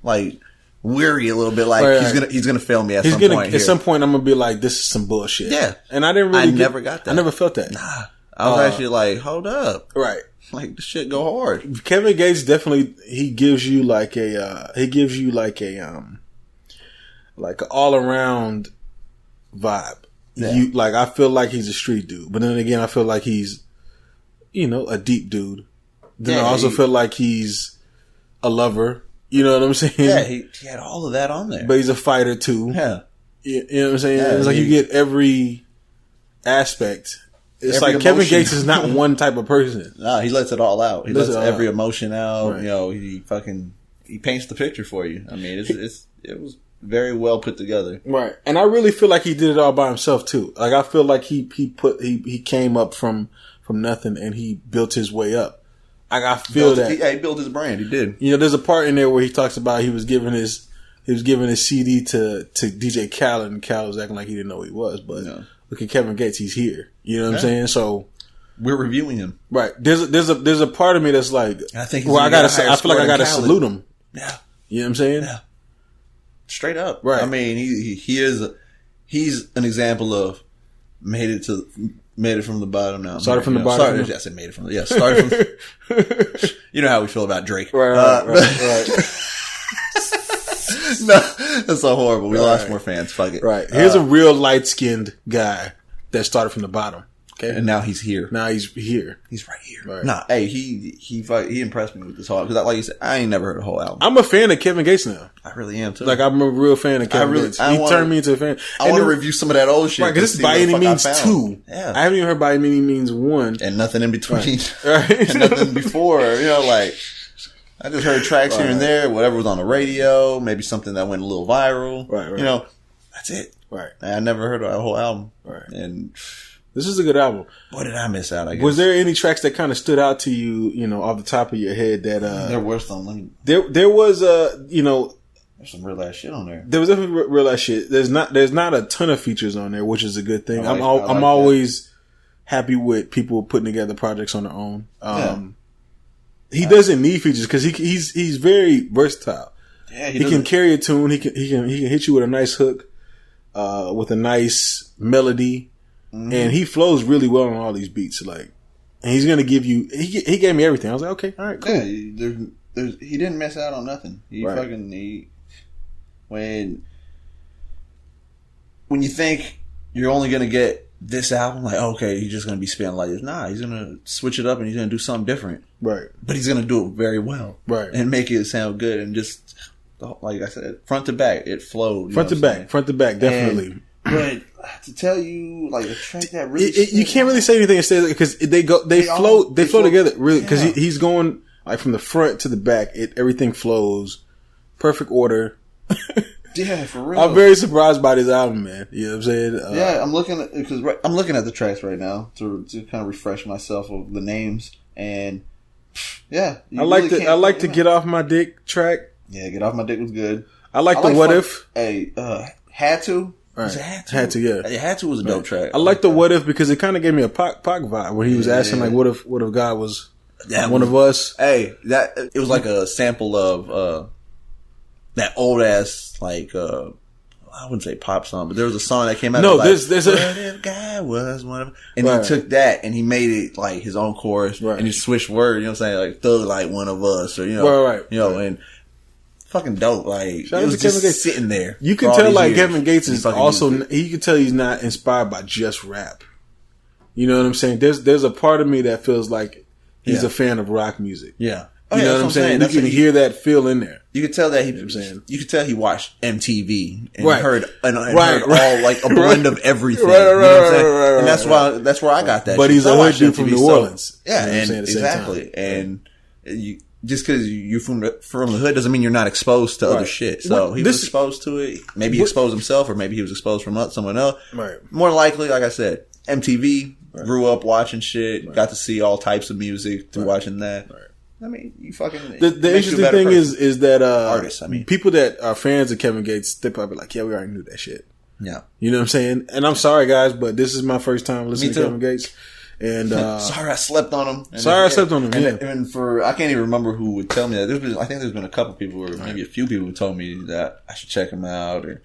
like weary a little bit, like he's gonna fail me at some point. At some point, I'm gonna be like, this is some bullshit. Yeah, and I didn't really. I never got that. I never felt that. Nah, I was actually like, hold up, right? Like this shit go hard. Kevin Gates definitely he gives you like an all around vibe. Yeah. I feel like he's a street dude, but then again, I feel like he's a deep dude. Then I also feel like he's a lover. You know what I'm saying? Yeah, he had all of that on there. But he's a fighter too. Yeah. You know what I'm saying? Yeah, it's like you get every aspect. It's every like Kevin emotion. Gates is not one type of person. Nah, he lets it all out. He lets every out. emotion out. Right. He paints the picture for you. I mean, it was very well put together. Right. And I really feel like he did it all by himself too. Like I feel like he came up from nothing and he built his way up. I feel that. He built his brand. He did. You know, there's a part in there where he talks about he was giving his CD to DJ Khaled, and Khaled was acting like he didn't know who he was. But look at Kevin Gates, he's here. You know what I'm saying? So we're reviewing him. Right. There's a part of me that's like, I think I feel like I gotta salute him. Yeah. You know what I'm saying? Yeah. Straight up. Right. I mean, he's an example of made it from the bottom now. Started from the bottom. I said made it from the, started from, you know how we feel about Drake. Right. No, that's so horrible. We lost more fans. Fuck it. Right. Here's a real light-skinned guy that started from the bottom. Okay. And now he's here. Now he's here. He's right here. Right. Nah, hey, he impressed me with this whole, because like you said, I ain't never heard a whole album. I'm a fan of Kevin Gates now. I really am too. Like, I'm a real fan of Kevin Gates. He turned me into a fan. I want to review some of that old shit. Right, because this is By Any Means 2. Yeah. I haven't even heard By Any Means 1. And nothing in between. Right. And nothing before. You know, like, I just heard tracks here and there, whatever was on the radio, maybe something that went a little viral. Right. You know, that's it. Right. I never heard a whole album. Right. And this is a good album. What did I miss out, I guess? Was there any tracks that kind of stood out to you, you know, off the top of your head that, there were some. There was, you know, there's some real ass shit on there. There was definitely real ass shit. There's not a ton of features on there, which is a good thing. I'm like always happy with people putting together projects on their own. He doesn't need features because he's very versatile. Yeah, he can carry a tune. He can hit you with a nice hook, with a nice melody. Mm-hmm. And he flows really well on all these beats, like, and he's gonna give you. He gave me everything. I was like, okay, all right, cool. Yeah, he didn't miss out on nothing. When you think you're only gonna get this album, like, okay, he's just gonna be spinning like this. Nah, he's gonna switch it up and he's gonna do something different. Right. But he's gonna do it very well. Right. And make it sound good and just, like I said, front to back, it flowed. Front to back, definitely. But to tell you, like, a track that really, you can't really say anything instead because they flow together really because he's going like from the front to the back. Everything flows, perfect order. Yeah, for real. I'm very surprised by this album, man. You know what I'm saying? Yeah, I'm looking at the tracks right now to kind of refresh myself of the names, and yeah, I like to Get Off My Dick track. Yeah, Get Off My Dick was good. I like the What If. Hey, Had To. Right. Had to, yeah. Had to was a dope track. I like the What If because it kind of gave me a Pac vibe when he was asking like, what if God was one of us? Hey, it was like a sample of that old ass, like, I wouldn't say pop song, but there was a song that came out. No, like, there's what if God was one of them? And he took that and he made it like his own chorus, and he switched words. You know what I'm saying? Like Thug Like One of Us, or and fucking dope. Like, shout it was just Gates. Sitting there. You can tell like Kevin Gates is also. You can tell he's not inspired by just rap. You know what I'm saying? There's a part of me that feels like he's a fan of rock music. Yeah. You know what I'm saying? You can hear that feel in there. You could tell that you could tell he watched MTV and heard all like a blend of everything. You know what I'm saying? And that's where I got that. But he's a hood dude from New Orleans. Yeah, and exactly. And just because you're from the hood doesn't mean you're not exposed to other shit. So he was exposed to it. Maybe he exposed himself, or maybe he was exposed from someone else. Right. More likely, like I said, MTV. Grew up watching shit. Got to see all types of music through watching that. Right. I mean, you fucking. The interesting thing is that artists. I mean, people that are fans of Kevin Gates, they probably like, yeah, we already knew that shit. Yeah, you know what I'm saying. And I'm sorry, guys, but this is my first time listening to Kevin Gates. And sorry, I slept on him. And I can't even remember who would tell me that. I think there's been a couple people, or maybe a few people, who told me that I should check him out, or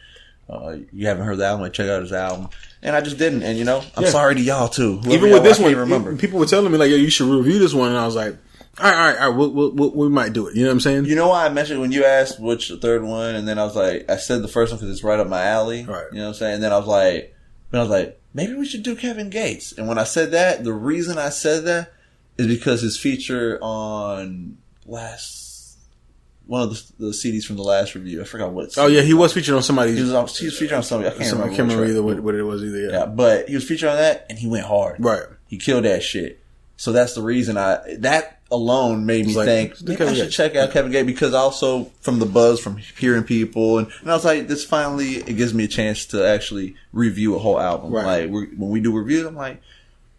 you haven't heard the album, like check out his album. And I just didn't. And I'm sorry to y'all too. Even with this one, people were telling me like, "Yo, you should review this one," and I was like, All right. We might do it. You know what I'm saying? You know why I mentioned when you asked which the third one, and then I was like, I said the first one because it's right up my alley. Right. You know what I'm saying? And then I was like, maybe we should do Kevin Gates. And when I said that, the reason I said that is because his feature on one of the CDs from the last review. I forgot what. Oh yeah, he was featured on somebody's. He was featured on somebody. I can't remember either what it was either. Yeah, but he was featured on that, and he went hard. Right. He killed that shit. So that's the reason that alone made me think I should check out Kevin Gates, because also from the buzz from hearing people, and I was like, it gives me a chance to actually review a whole album. Right. Like when we do reviews, I'm like,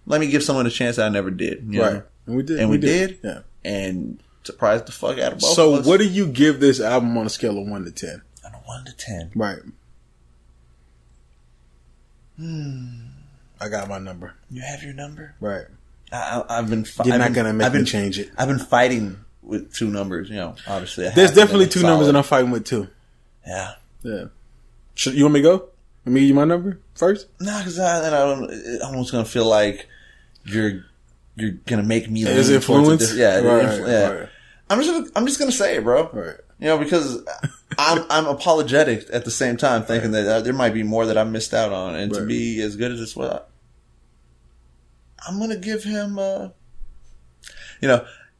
let me give someone a chance I never did. You know? And we did. And we did. Yeah. and surprised the fuck out of both of So us. what do you give this album on a scale of 1 to 10? On a 1 to 10. Right. I got my number. You have your number? Right. I've been. You're not gonna make me change it. I've been fighting with 2 numbers. Obviously. There's definitely 2 numbers, and I'm fighting with 2. Yeah. Yeah. You want me to go? Let me give you my number first. No, because I almost gonna feel like you're gonna make me. Is influence? Yeah. Right. I'm just gonna say it, bro. Right. Because I'm apologetic at the same time, thinking that there might be more that I missed out on, and to be as good as this was, I'm gonna give him.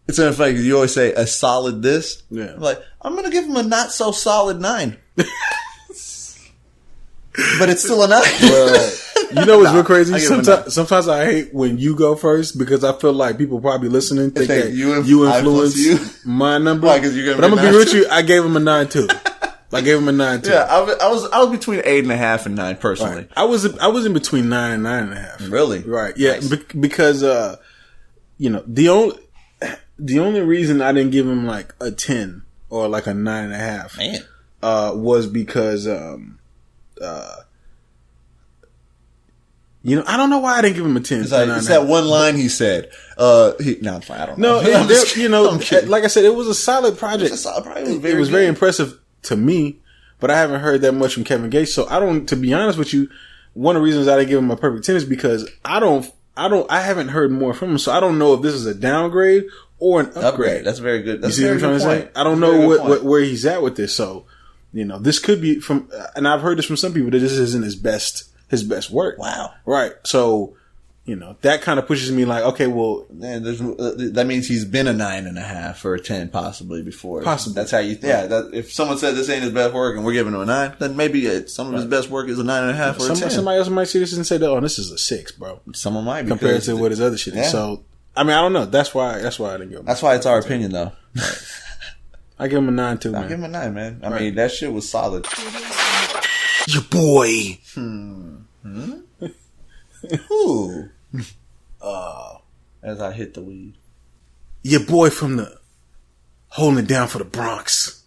It's funny because you always say a solid this. Yeah. I'm gonna give him a not so solid 9. But it's still a 9. You know what's real crazy? Sometimes I hate when you go first because I feel like people probably listening think that you influence my number. Why, but I'm gonna be real with you. I gave him a 9 too. I gave him a 9 too. Yeah, I was between 8.5 and 9 personally. Right. I was in between 9 and 9.5. Really? Right. Yeah. Nice. Because the only reason I didn't give him like a 10 or like a 9.5 was because I don't know why I didn't give him a 10. It's that one line he said. I'm fine. I don't know. Like I said, it was a solid project. It was very impressive to me, but I haven't heard that much from Kevin Gates. So to be honest with you, one of the reasons I didn't give him a perfect 10 is because I haven't heard more from him. So I don't know if this is a downgrade or an upgrade. That's very good. That's you see what I'm trying to say? I don't know where he's at with this. So, this could be and I've heard this from some people that this isn't his best work. Wow. Right. So, that kind of pushes me like, okay, well, that means he's been a 9.5 or a 10 possibly before. Possibly. That's how you, if someone said this ain't his best work and we're giving him a 9, then maybe some of his best work is a 9.5 or a 10. Somebody else might see this and say, oh, this is a 6, bro. Someone might be. Compared to what his other shit is. So, I don't know. That's why I didn't give him. That's why it's our opinion though. I give him a 9 too, man. I give him a 9, man. I mean, that shit was solid. Your boy. Ooh. As I hit the weed. Your boy from the holding it down for the Bronx.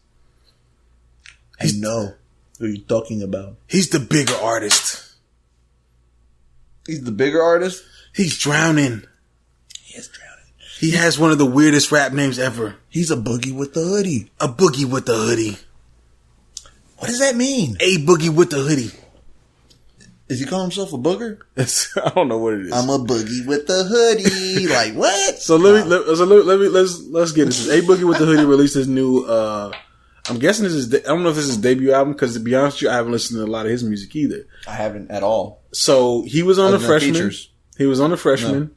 I know who you talking about. He's the bigger artist. He's the bigger artist? He's drowning. He is drowning. He has one of the weirdest rap names ever. He's a boogie with the hoodie. A boogie with the hoodie. What does that mean? A boogie with the hoodie. Is he calling himself a booger? I don't know what it is. I'm a boogie with the hoodie. Like what? So let's get this. A Boogie with the Hoodie released his new. I'm guessing this is. I don't know if this is his debut album because to be honest with you, I haven't listened to a lot of his music either. I haven't at all. So he was on the freshman. Features. He was on the freshman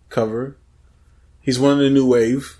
cover. He's one of the new wave.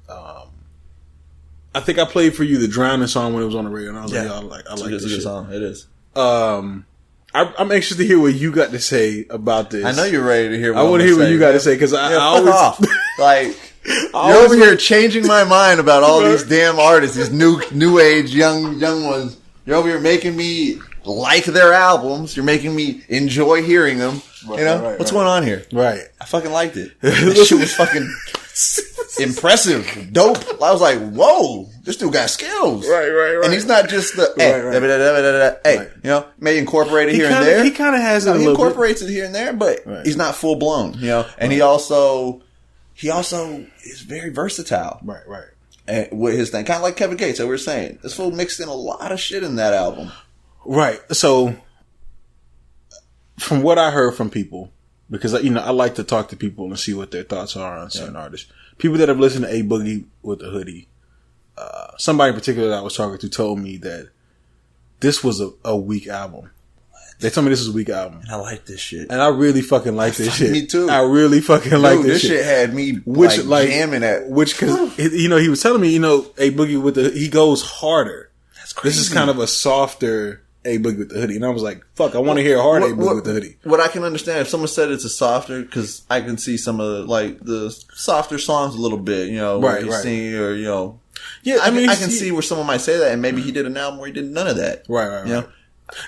I think I played for you the Drowning song when it was on the radio, and I was like, I like this shit. Song. It is. I'm anxious to hear what you got to say about this. I know you're ready to hear what I want to hear what you got to say because I always off. Like you're over here changing my mind about all these damn artists, these new age young ones. You're over here making me like their albums. You're making me enjoy hearing them. Right, what's going on here? Right. I fucking liked it. That shit was fucking impressive, dope. I was like, whoa, this dude got skills. Right. And he's not just the may incorporate it here and there. He kind of has it. He incorporates it here and there, but he's not full blown. And he also is very versatile. Right. And with his thing, kind of like Kevin Gates, that we were saying, this fool mixed in a lot of shit in that album. Right. So, from what I heard from people, because I like to talk to people and see what their thoughts are on certain artists. People that have listened to A Boogie with the Hoodie, somebody in particular that I was talking to told me that this was a weak album. They told me this was a weak album. And I like this shit. And I really fucking like this shit. Me too. I really fucking like this shit. This shit had me jamming at. Cause, he was telling me, A Boogie with the, he goes harder. That's crazy. This is kind of a softer A Boogie with the Hoodie. And I was like, fuck, I want to hear a hard A Boogie with the Hoodie. What I can understand, if someone said it's a softer, because I can see some of the softer songs a little bit, right. Sing or, Yeah, I can see where someone might say that, and maybe he did an album where he did none of that. Right.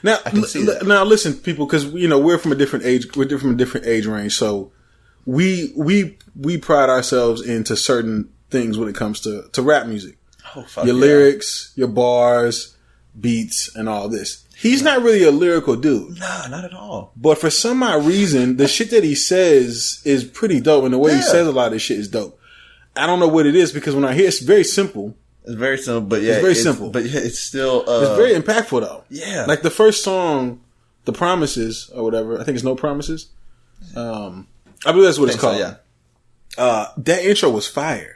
Now listen, people, because we're from a different age. We're from a different age range. So we pride ourselves into certain things when it comes to rap music. Oh, fuck your lyrics, your bars, beats, and all this. He's not really a lyrical dude. Nah, not at all. But for some odd reason, the shit that he says is pretty dope, and the way he says a lot of this shit is dope. I don't know what it is, because when I hear it's very simple. It's very simple, but yeah. It's very simple. But it's still... it's very impactful, though. Yeah. Like the first song, The Promises, or whatever. I think it's No Promises. I believe that's what it's called. So, yeah. That intro was fire.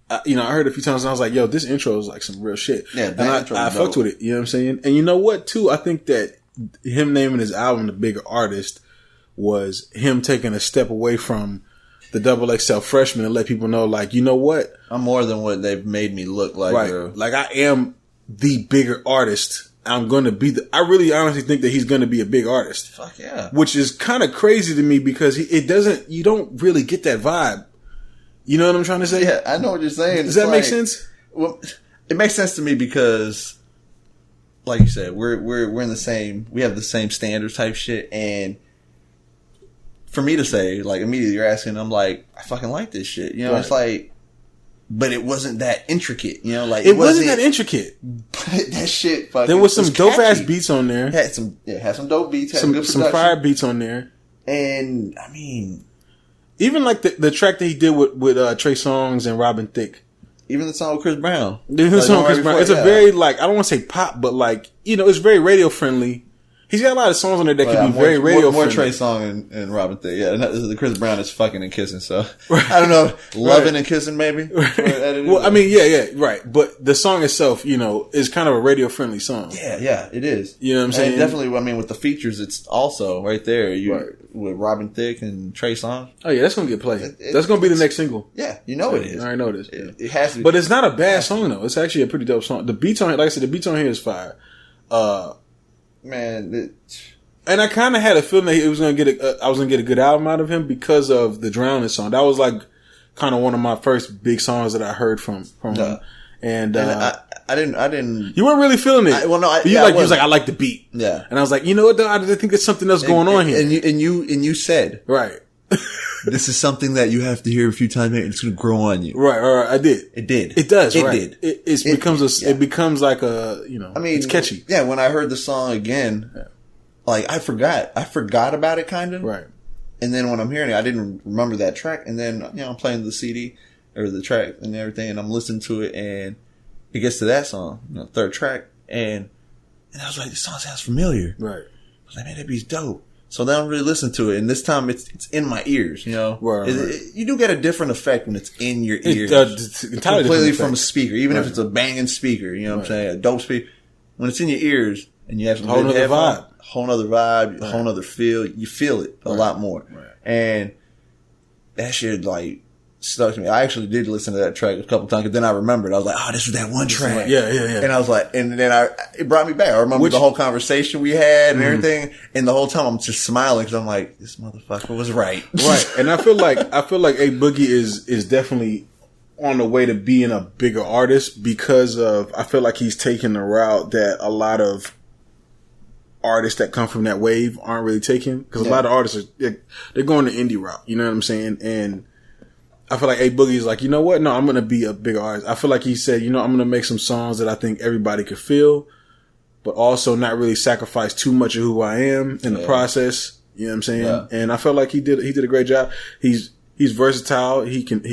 I heard it a few times and I was like, yo, this intro is like some real shit. Yeah, and I fucked with it. You know what I'm saying? And you know what, too? I think that him naming his album The Bigger Artist was him taking a step away from the XXL Freshman and let people know, like, you know what? I'm more than what they've made me look like. Right. Bro. Like, I am the bigger artist. I'm going to be I really honestly think that he's going to be a big artist. Fuck yeah. Which is kind of crazy to me because you don't really get that vibe. You know what I'm trying to say? Yeah, I know what you're saying. Does that make sense? Well, it makes sense to me because, like you said, we're in the same. We have the same standard type shit, and for me to say, like, immediately you're asking, I'm like, I fucking like this shit. You know, It's like, but it wasn't that intricate. You know, like it wasn't that intricate. But that shit, fucking. There was some dope catchy. ass beats on there. Had some dope beats. Had Some fire beats on there. And I mean. Even like the track that he did with Trey Songz and Robin Thicke. Even the song with Chris Brown. Even the song with Chris Brown. It's a very, like, I don't want to say pop, but like, it's very radio friendly. He's got a lot of songs on there that can be very radio friendly. More Trey Songz and Robin Thicke. Yeah, the Chris Brown is fucking and kissing, so. I don't know. Loving and kissing, maybe? Well, I mean, yeah, right. But the song itself, is kind of a radio friendly song. Yeah, it is. You know what I'm saying? And definitely, I mean, with the features, it's also right there. With Robin Thicke and Trey Songz. Oh yeah, that's gonna get played. That's gonna be the next single. Yeah, it is. I already know this. It has to be. But it's not a bad song though. It's actually a pretty dope song. The beats on it, like I said, the beats on here is fire. Man, and I kind of had a feeling that I was gonna get a good album out of him because of the Drowning song. That was like kind of one of my first big songs that I heard from him. And I didn't. You weren't really feeling it. You was like, I like the beat. Yeah. And I was like, you know what? Though? I think there's something else going on here. And you said, right. This is something that you have to hear a few times and it's going to grow on you. Right. I did. It did. It does. It right. did. It becomes like a, I mean, it's catchy. Yeah. When I heard the song again, like I forgot about it kind of. Right. And then when I'm hearing it, I didn't remember that track. And then, I'm playing the CD or the track and everything and I'm listening to it and it gets to that song, third track, and I was like, this song sounds familiar. Right. I was like, man, that beat's dope. So then I really listened to it, and this time it's in my ears, Right. You do get a different effect when it's in your ears. It's entirely completely from a speaker, even if it's a banging speaker, you know what I'm saying? A dope speaker. When it's in your ears, and you have some whole nother vibe. Whole nother vibe, whole nother feel, you feel it a lot more. Right. And that shit, like, stuck to me. I actually did listen to that track a couple times, but then I remembered. I was like, "Oh, this was that one track." Yeah. And I was like, and then it brought me back. I remember the whole conversation we had and everything. And the whole time I'm just smiling because I'm like, "This motherfucker was right." Right. And I feel like A Boogie is definitely on the way to being a bigger artist because of I feel like he's taking the route that a lot of artists that come from that wave aren't really taking because a lot of artists they're going the indie route. You know what I'm saying? And I feel like A Boogie is like, you know what? No, I'm going to be a bigger artist. I feel like he said, I'm going to make some songs that I think everybody could feel, but also not really sacrifice too much of who I am in the process. You know what I'm saying? Yeah. And I felt like he did a great job. He's versatile. He did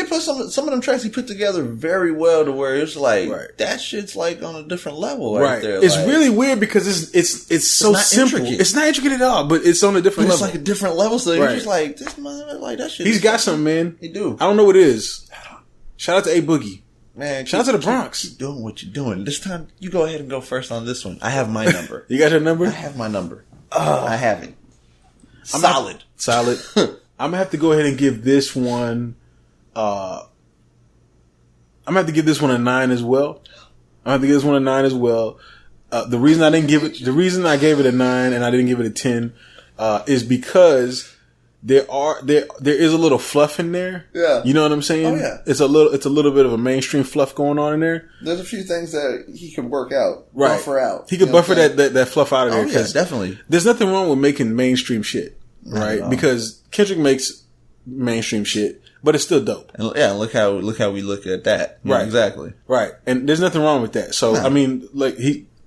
put some of them tracks he put together very well to where it's like that shit's like on a different level right there. It's really weird because it's so simple. Intricate. It's not intricate at all, but it's on a different level. It's like a different level. So you're just like this motherfucker, like that shit. He's got something, man. He do. I don't know what it is. Shout out to A Boogie. Man, shout out to the Bronx. Keep doing what you're doing. This time, you go ahead and go first on this one. I have my number. You got your number? I have my number. I have it. Solid. I'm gonna have to go ahead and give this one. I'm gonna have to give this one a 9 as well. The reason I gave it a 9 and I didn't give it a 10 is because there is a little fluff in there. Yeah, you know what I'm saying. Oh yeah, it's a little bit of a mainstream fluff going on in there. There's a few things that he could work out, buffer out. He could buffer that fluff out of there. Oh yeah, definitely. There's nothing wrong with making mainstream shit. right? Because Kendrick makes mainstream shit, but it's still dope. And look how we look at that. Right. Exactly. Right. And there's nothing wrong with that. So, I mean, like,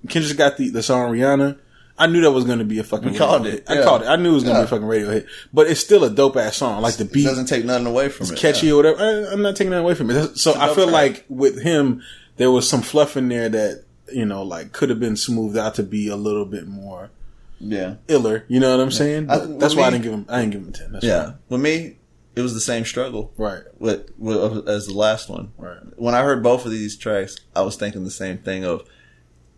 Kendrick got the song Rihanna. I knew that was going to be a fucking radio hit. I called it. I knew it was going to be a fucking radio hit. But it's still a dope ass song. Like the beat. It doesn't take nothing away from it. It's catchy or whatever. I'm not taking nothing away from it. So I feel like with him, there was some fluff in there that, you know, like could have been smoothed out to be a little bit more iller. You know what I'm saying? That's why I didn't give him a 10. That's right. With me, it was the same struggle. Right. With as the last one. Right. When I heard both of these tracks, I was thinking the same thing of,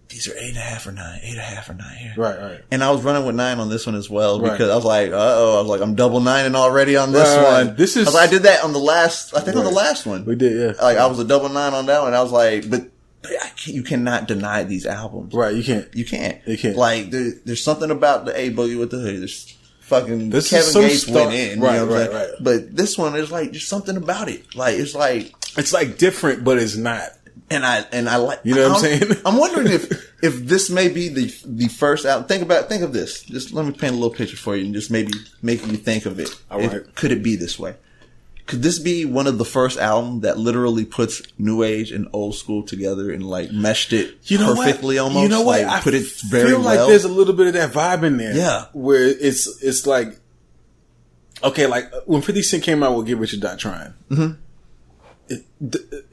these are 8.5 or 9, 8.5 or 9 here. Right. And I was running with 9 on this one as well because I was like, I'm double 9ing already on this one. This is, I did that on the last, on the last one. We did, yeah. Like I was a double 9 on that one. I was like, but you cannot deny these albums. Right, you can't. You can't. Like, there's something about the A Boogie with the Hoodie. There's fucking Kevin Gates went in. Right, you know what I'm right. But this one is like, there's something about it. Like, it's like different, but it's not. And I like, you know what I'm saying? I'm wondering if this may be the first album. Think of this. Just let me paint a little picture for you and just maybe make you think of it. All right. Could it be this way? Could this be one of the first albums that literally puts new age and old school together and like meshed it perfectly almost? You know what? Like, I put it very feel like well. there's a little bit of that vibe in there. Yeah. Where it's like, okay, like when 50 Cent came out with Get Rich or Die Trying. Mm-hmm.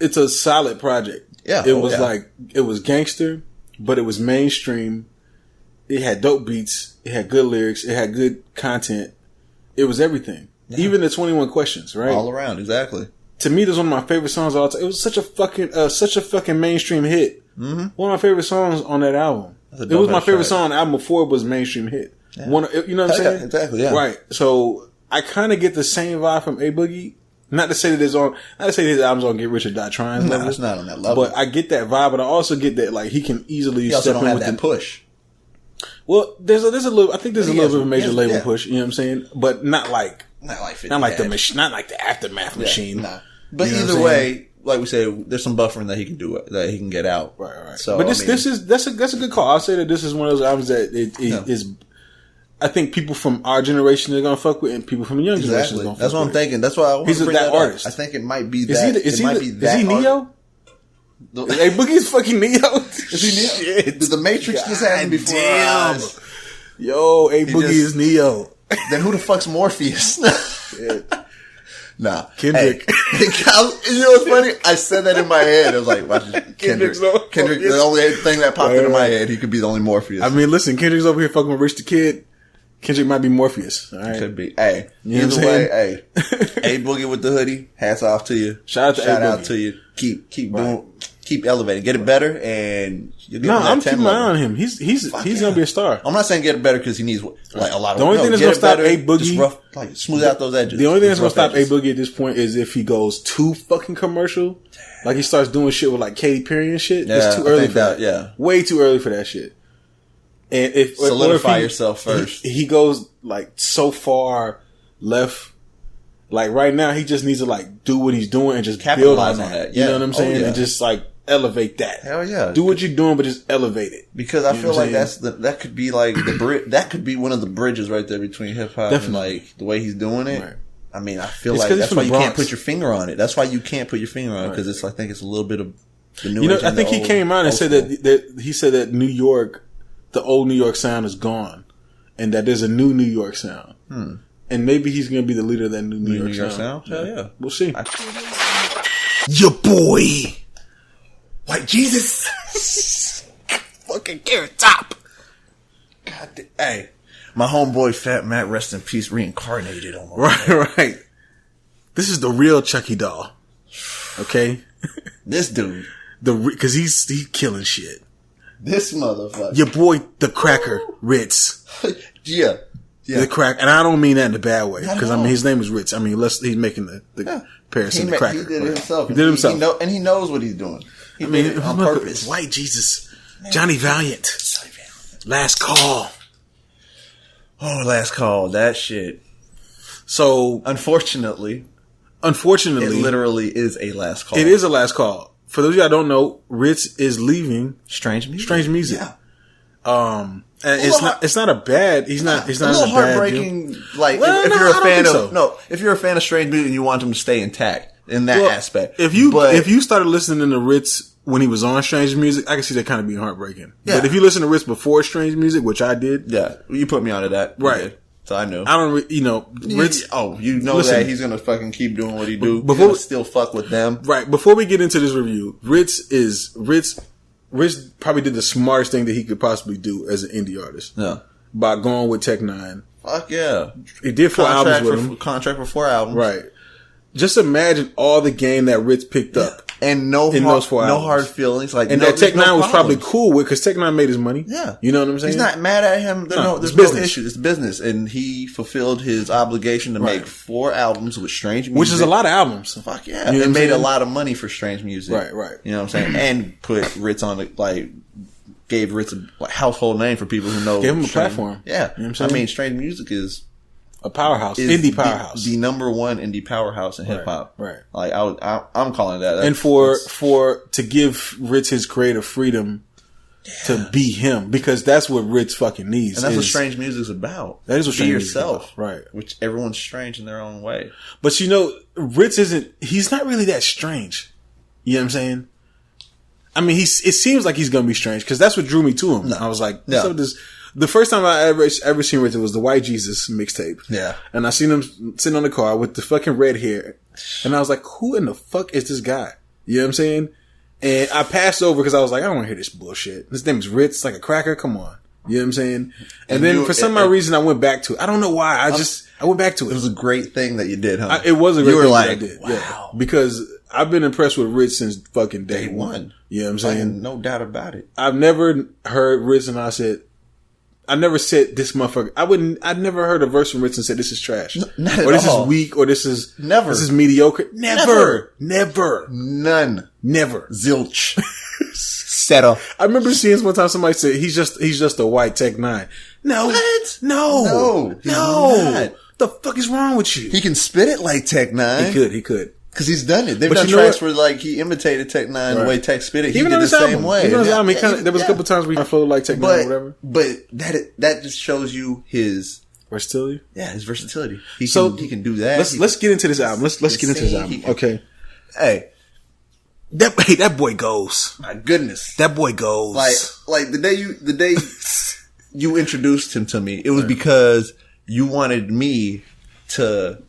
It's a solid project. Yeah. It was like, it was gangster, but it was mainstream. It had dope beats. It had good lyrics. It had good content. It was everything. Yeah. Even the 21 Questions, right? All around, exactly. To me, that's one of my favorite songs of all time. It was such a fucking mainstream hit. Mm-hmm. One of my favorite songs on that album. It was my favorite song on the album before it was mainstream hit. Yeah. You know what I'm saying? Yeah, exactly, yeah. Right. So I kind of get the same vibe from A Boogie. Not to say that his album's on Get Rich or Die Trying. No, it's not on that level. But I get that vibe, but I also get that like he can easily he also step don't in have with that push. Well, there's a little. I think there's a little bit of a major label push. You know what I'm saying? But not like the Aftermath machine. Nah. But you know either way, like we said, there's some buffering that he can do that he can get out. Right. So, but that's a good call. I'll say that this is one of those albums that is. I think people from our generation are gonna fuck with, and people from the young generation are gonna fuck with. That's what I'm thinking. That's why I want to bring that artist. I think it might be that. Is he Neo? Hey, Boogie's fucking Neo. Is he Neo? Shit. Did the Matrix just happen before our eyes? Yo, A Boogie is Neo. Then who the fuck's Morpheus? Nah. Kendrick. Hey, you know what's funny? I said that in my head. I was like, watch Kendrick. The only thing that popped into my head, he could be the only Morpheus. I mean, listen, Kendrick's over here fucking with Rich the Kid. Kendrick might be Morpheus. All right? Could be. Hey, you know either way, hey, A Boogie with the Hoodie. Hats off to you. Shout out to you. Keep elevating, get it better, and I'm keeping my eye on him. He's gonna be a star. I'm not saying get it better because he needs like a lot of. The only thing that's gonna stop A Boogie, smooth out those edges. The only thing that's gonna stop A Boogie at this point is if he goes too fucking commercial, like he starts doing shit with like Katy Perry and shit. Yeah, it's too early for that. Yeah, way too early for that shit. And if solidify yourself first, he goes like so far left. Like right now, he just needs to like do what he's doing and just capitalize build on that. You know what I'm saying? And just like elevate that. Hell yeah! Do what you're doing, but just elevate it. Because I feel like that could be like the bridge. That could be one of the bridges right there between hip hop and like the way he's doing it. Right. I mean, I feel like that's why you can't put your finger on it. That's why you can't put your finger on it because it's. I think it's a little bit of the new. I think he came out and said that he said that New York, the old New York sound is gone, and that there's a new New York sound. And maybe he's going to be the leader of that new New York sound. Hell yeah. We'll see. Your boy, White Jesus. Fucking Carrot Top. God damn. Hey, my homeboy Fat Matt, rest in peace, reincarnated on my Right. This is the real Chucky doll. Okay? This dude. Because he's killing shit. This motherfucker. Your boy, the Cracker, Rittz. Yeah. The crack, and I don't mean that in a bad way, because I mean his name is Rittz. I mean, he's making the comparison to Cracker. He did it himself. He did it himself, and he knows what he's doing. He made it on purpose. White Jesus, Johnny Valiant, Last Call. Oh, Last Call, that shit. So unfortunately, it literally is a last call. It is a last call. For those of you that don't know, Rittz is leaving Strange Music. Yeah. It's not a bad. He's not. He's not a little in a bad heartbreaking. deal. Like if you're a fan of if you're a fan of Strange Music and you want him to stay intact in that aspect. If you started listening to Rittz when he was on Strange Music, I can see that kind of being heartbreaking. Yeah. But if you listen to Rittz before Strange Music, which I did, you put me onto that, right? So I knew. I don't, Rittz. Listen, that he's gonna fucking keep doing what he do. Before still fuck with them, right? Before we get into this review, Rittz probably did the smartest thing that he could possibly do as an indie artist. Yeah, by going with Tech Nine. Fuck yeah, he did 4 albums with him. Contract for 4 albums, right? Just imagine all the game that Rittz picked up. And no hard feelings. Like, and that Tech Nine was probably cool with, because Tech Nine made his money. Yeah. You know what I'm saying? He's not mad at him. There's no issue. It's business. And he fulfilled his obligation to make 4 albums with Strange Music. Which is a lot of albums. Fuck yeah. You know, and made a lot of money for Strange Music. Right. You know what I'm saying? And put Rittz on gave Rittz a household name for people who know. Gave him a platform. Yeah. You know what I'm saying? I mean, Strange Music is a powerhouse, indie powerhouse, the number 1 indie powerhouse in hip hop. Right. Like I'm calling that. And to give Rittz his creative freedom to be him, because that's what Rittz fucking needs. And that's what Strange Music's about. That is what Strange Music is about. Right. Which everyone's strange in their own way. But Rittz he's not really that strange. You know what I'm saying? I mean, it seems like he's gonna be strange, because that's what drew me to him. No. I was like, the first time I ever seen Rittz was the White Jesus mixtape. Yeah. And I seen him sitting on the car with the fucking red hair. And I was like, who in the fuck is this guy? You know what I'm saying? And I passed over because I was like, I don't want to hear this bullshit. His name is Rittz, like a cracker. Come on. You know what I'm saying? And then for some reason I went back to it. I don't know why. I went back to it. It was a great thing that you did, huh? It was a great thing that I did. Wow. Yeah. Because I've been impressed with Rittz since fucking day one. You know what I'm saying? No doubt about it. I've never heard Rittz and I never said this motherfucker. I'd never heard a verse from Rittz and said this is trash. Not at or this all. is weak, or this is mediocre. Never. None. Never. Zilch. Settle. I remember seeing one time somebody said he's just a white Tech Nine. No. What? No. The fuck is wrong with you? He can spit it like Tech Nine. He could. Because he's done it. They've done tracks where he imitated Tech Nine the way Tech spit it. He did the same way. Even on his album, there was a couple times where he flowed like Tech Nine or whatever. But that just shows you his versatility. Yeah, his versatility. He can do that. Let's get into this album. Let's get into this album. Okay. Hey. That boy goes. My goodness. That boy goes. Like the day you introduced him to me, it was because you wanted me to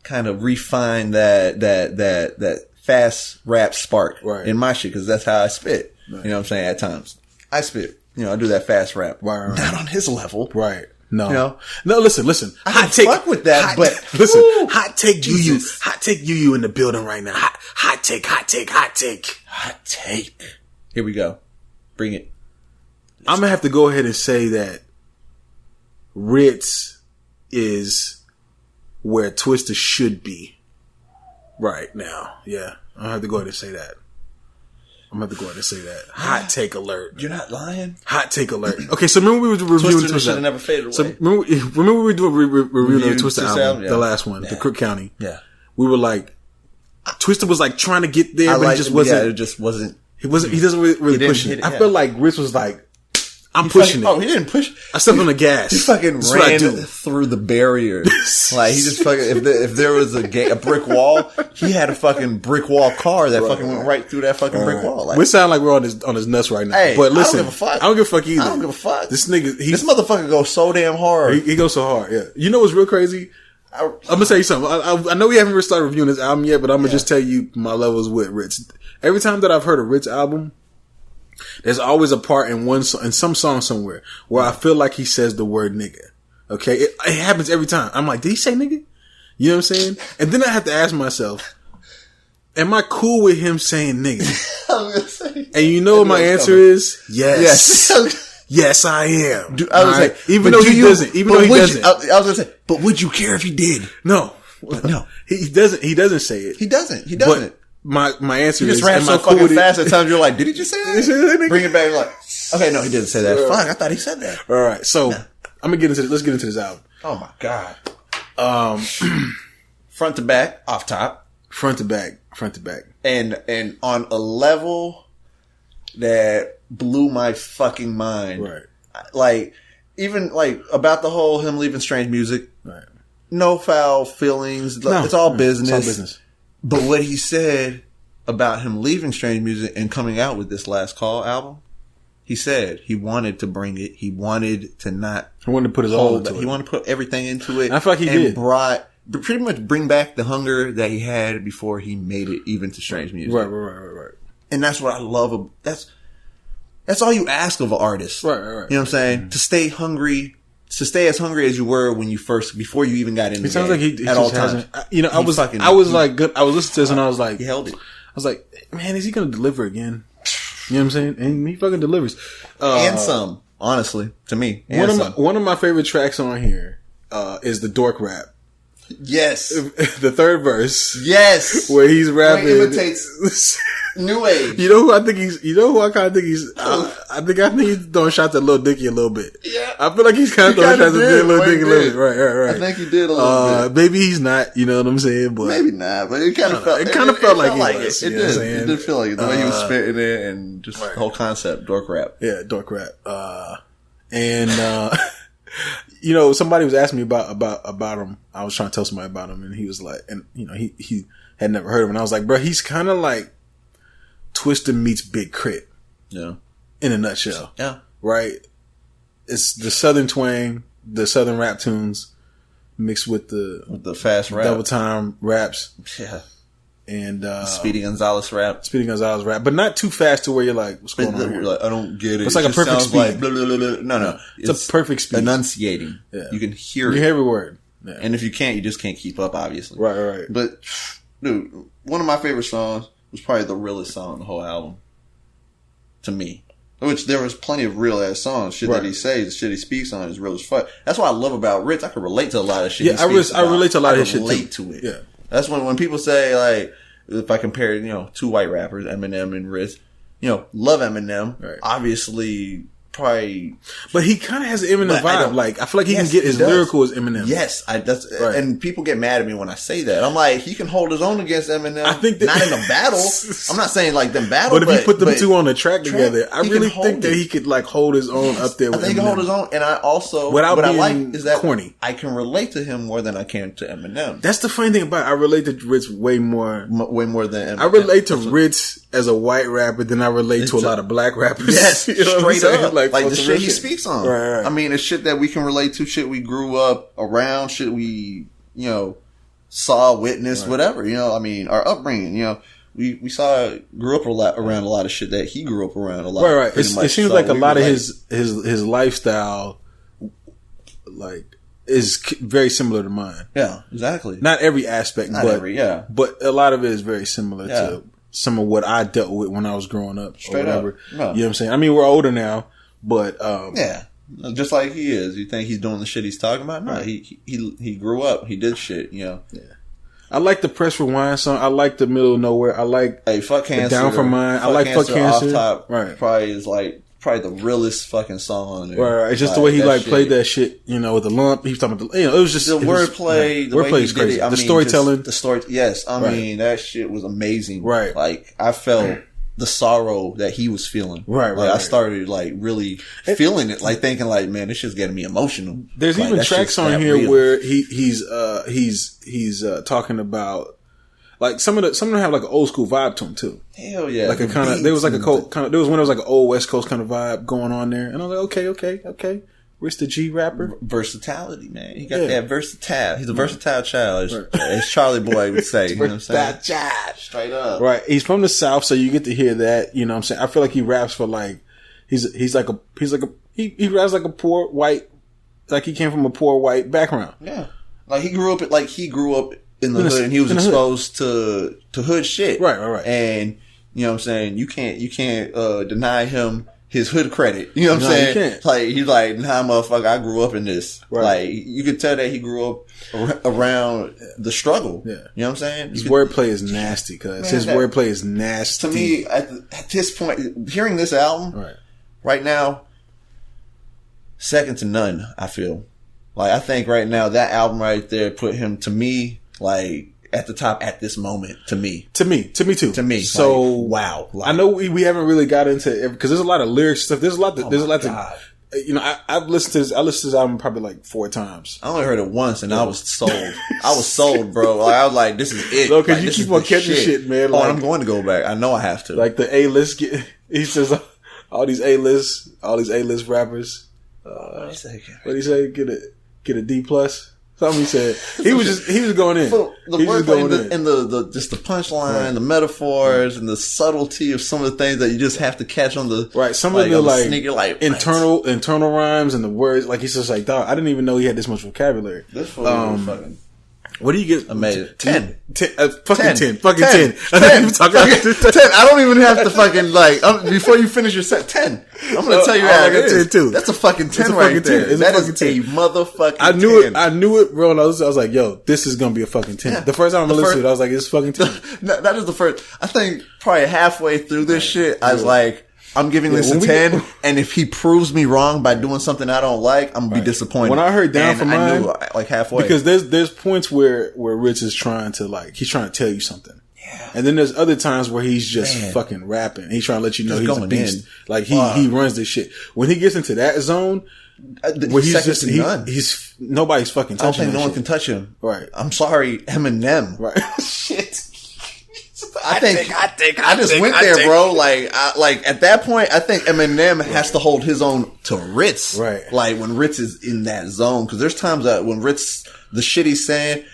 kind of refine that fast rap spark in my shit, because that's how I spit. Right. You know what I'm saying? At times I spit. I do that fast rap. Right. Not on his level. Right. No. No. Listen. I fuck with that, but listen. Hot take UU. Hot take UU in the building right now. Hot take. Here we go. Bring it. I'm gonna have to go ahead and say that Rittz is where Twista should be right now. Yeah. I have to go ahead and say that. Hot take alert. You're not lying? Hot take alert. Okay, so remember we were reviewing Twista should have never faded away. So remember we were doing reviewing the Twista album, the last one, the Crook County. Yeah. We were like, Twista was like trying to get there, but he just wasn't. Yeah, it just wasn't. He doesn't really push it. I feel like Rittz was like, I'm pushing it. Oh, he didn't push. I stepped on the gas. He fucking ran through the barriers. Like, he just fucking, if there was a brick wall, he had a fucking brick wall car that fucking went right through that fucking brick wall. Like, we sound like we're on his nuts right now. Hey, but listen, I don't give a fuck. I don't give a fuck either. I don't give a fuck. This motherfucker goes so damn hard. He goes so hard, yeah. You know what's real crazy? I'm gonna tell you something. I know we haven't really started reviewing this album yet, but I'm gonna just tell you my levels with Rittz. Every time that I've heard a Rittz album, there's always a part in some song somewhere where I feel like he says the word nigga. Okay? It happens every time. I'm like, did he say nigga? You know what I'm saying? And then I have to ask myself, am I cool with him saying nigga? I'm gonna say, and you know what my answer is? Yes. Yes, I am. I was like, even though he doesn't. I was gonna say, but would you care if he did? No. He doesn't. He doesn't say it. He doesn't. But my answer is, just ran so fucking fast at times you're like, did he just say that? Bring it back. You're like, okay, no, he didn't say that. Fuck, I thought he said that. All right, so I'm gonna get into this. Let's get into this album. Oh my god. Front to back, off top, front to back, and on a level that blew my fucking mind. Right. like, even, like, about the whole him leaving Strange Music, right. No foul feelings. No, it's all business. It's all business. But what he said about him leaving Strange Music and coming out with this Last Call album, he said he wanted to bring it. He wanted to not. He wanted to put his all into it. He wanted to put everything into it. And I feel like he did. Pretty much bring back the hunger that he had before he made it even to Strange Music. Right. And that's what I love. That's all you ask of an artist. Right. You know what I'm saying? Mm-hmm. To stay hungry. To stay as hungry as you were when you before you even got in the game. It sounds like he at all times. You know, I was listening to this and I was like, he held it. I was like, man, is he going to deliver again? You know what I'm saying? And he fucking delivers. And some, honestly, to me. One of my favorite tracks on here is the Dork Rap. Yes. The third verse. Yes. Where he's rapping. Where he imitates New Age. You know who I kind of think he's, I think he's throwing shots at Lil Dicky a little bit. Yeah. I feel like he's kind of throwing shots at Lil Dicky a little bit. Right. I think he did a little bit. Maybe he's not, you know what I'm saying? But maybe not, but it kind of felt, it kind of felt like it was. It did. It did feel like it. The way he was spitting it and just the whole concept, Dork Rap. Yeah, Dork Rap. You know, somebody was asking me about him. I was trying to tell somebody about him, and he was like, and you know, he had never heard of him, and I was like, bro, he's kind of like Twista meets Big K.R.I.T. Yeah, in a nutshell. Yeah, right. It's the southern twang, the southern rap tunes mixed with the fast rap, double time raps. Yeah. And Speedy Gonzalez rap, but not too fast to where you're like, what's going on? You're like, I don't get it. It's like a perfect speed. Like blah, blah, blah, blah. No, it's a perfect speed. Enunciating. Yeah. You can hear it. You hear every word. Yeah. And if you can't, you just can't keep up. Obviously, right. But dude, one of my favorite songs was probably the realest song on the whole album. To me, which there was plenty of real ass songs. Shit that he says, the shit he speaks on is real as fuck. That's what I love about Rittz. I can relate to a lot of shit. Yeah, I relate to a lot of his shit too. Relate to it. Yeah. That's when people say, like, if I compare, you know, two white rappers, Eminem and Rittz, you know, love Eminem. Right. Obviously, probably. But he kind of has an Eminem vibe. Like, I feel like he can get as lyrical as Eminem. Yes. And people get mad at me when I say that. I'm like, he can hold his own against Eminem. I think that, not in a battle. I'm not saying like them battle. But if you put them two on the track together, I really think that he could like hold his own up there with Eminem. I think he can hold his own. And I also, what I like is that corny. I can relate to him more than I can to Eminem. That's the funny thing about it. I relate to Rittz way more than Eminem. I relate to Rittz as a white rapper than I relate to a lot of black rappers. Yes, you know straight up. Like the shit he shit. speaks on. Right. I mean, it's shit that we can relate to, shit we grew up around, shit we, you know, saw, witnessed, whatever. You know, I mean, our upbringing, you know, we grew up around a lot of shit that he grew up around a lot. Right. It seems like a lot of his lifestyle, like, is very similar to mine. Yeah, exactly. Not every aspect, but a lot of it is very similar to some of what I dealt with when I was growing up. Straight or whatever. Up. You know what I'm saying? I mean, we're older now, but yeah, just like he is. You think he's doing the shit he's talking about? No, he grew up. He did shit. You know. Yeah. I like the Press Rewind song. I like the Middle of Nowhere. I like Fuck Cancer. Down for Mine. I like Fuck Cancer. Off Top, right. Probably the realest fucking song on there. Right. It's just the way he played that shit, you know, with the lump. He was talking about it was just the wordplay. The wordplay is crazy. The storytelling. Yes. I mean, that shit was amazing. Right. Like, I felt the sorrow that he was feeling. Right. I started like really feeling it, like thinking like, man, this shit's getting me emotional. There's like, even tracks on here where he's talking about. Like some of them have like an old school vibe to them too. Hell yeah! Like a kind of there was like a kind of there was one that was like an old West Coast kind of vibe going on there, and I was like, okay. Where's the G rapper? Versatility, man. He got that versatile. He's a versatile child, as Charlie Boy would say. You know what I'm saying? Child, straight up. Right. He's from the South, so you get to hear that. You know what I'm saying? I feel like he raps for like he raps like a poor white, like he came from a poor white background. Yeah. Like he grew up in the hood, and he was exposed to hood shit. Right. And you know what I'm saying? You can't deny him his hood credit. You know what I'm saying? You can't. Like he's like, nah, motherfucker, I grew up in this. Right. Like you could tell that he grew up around the struggle. Yeah. You know what I'm saying? His wordplay is nasty, cuz his wordplay is nasty. To me, at this point, hearing this album right now, second to none. I feel like I think right now that album right there put him to me. Like at the top at this moment to me too. So wow. I know we haven't really got into it because there's a lot of lyrics stuff. There's a lot to you know, I've listened to this. I listened to this album probably like 4 times. I only heard it once, and I was sold. I was sold, bro. Like, I was like, "This is it." No, because like, you keep on catching shit, man. Like, I'm going to go back. I know I have to. Like the A-list. He says all these A-list rappers. What did he say? Get a D+. Something he said. He was going in. The wordplay and the just the punchline, the metaphors, and the subtlety of some of the things that you just have to catch on the Some of the like sneaker, like internal rhymes and the words. Like he's just like, dog, I didn't even know he had this much vocabulary. This fool fucking. What do you get? Amazing. 10. Fucking 10. Fucking 10. 10. I don't even have to fucking before you finish your set, 10. I'm going to tell you how it is. 10 too. That's a fucking 10 right there. That is a motherfucking 10. I knew it, bro. And I was like, yo, this is going to be a fucking 10. Yeah. The first time I listened to it, I was like, it's fucking 10. That is the first. I think probably halfway through this shit, I was like, I'm giving this a 10, and if he proves me wrong by doing something I don't like, I'm gonna be disappointed. When I heard Down for Mine, I knew like halfway. Because there's points where Rittz is trying to he's trying to tell you something. Yeah. And then there's other times where he's just fucking rapping. He's trying to let you know he's a beast. Like he runs this shit. When he gets into that zone, where he's nobody's fucking touching him. I don't think no one can touch him. Right. I'm sorry, Eminem. Right. Shit. I just went there, bro. Like at that point, I think Eminem has to hold his own to Rittz. Right. Like when Rittz is in that zone. Cause there's times that when Rittz, the shit he's saying,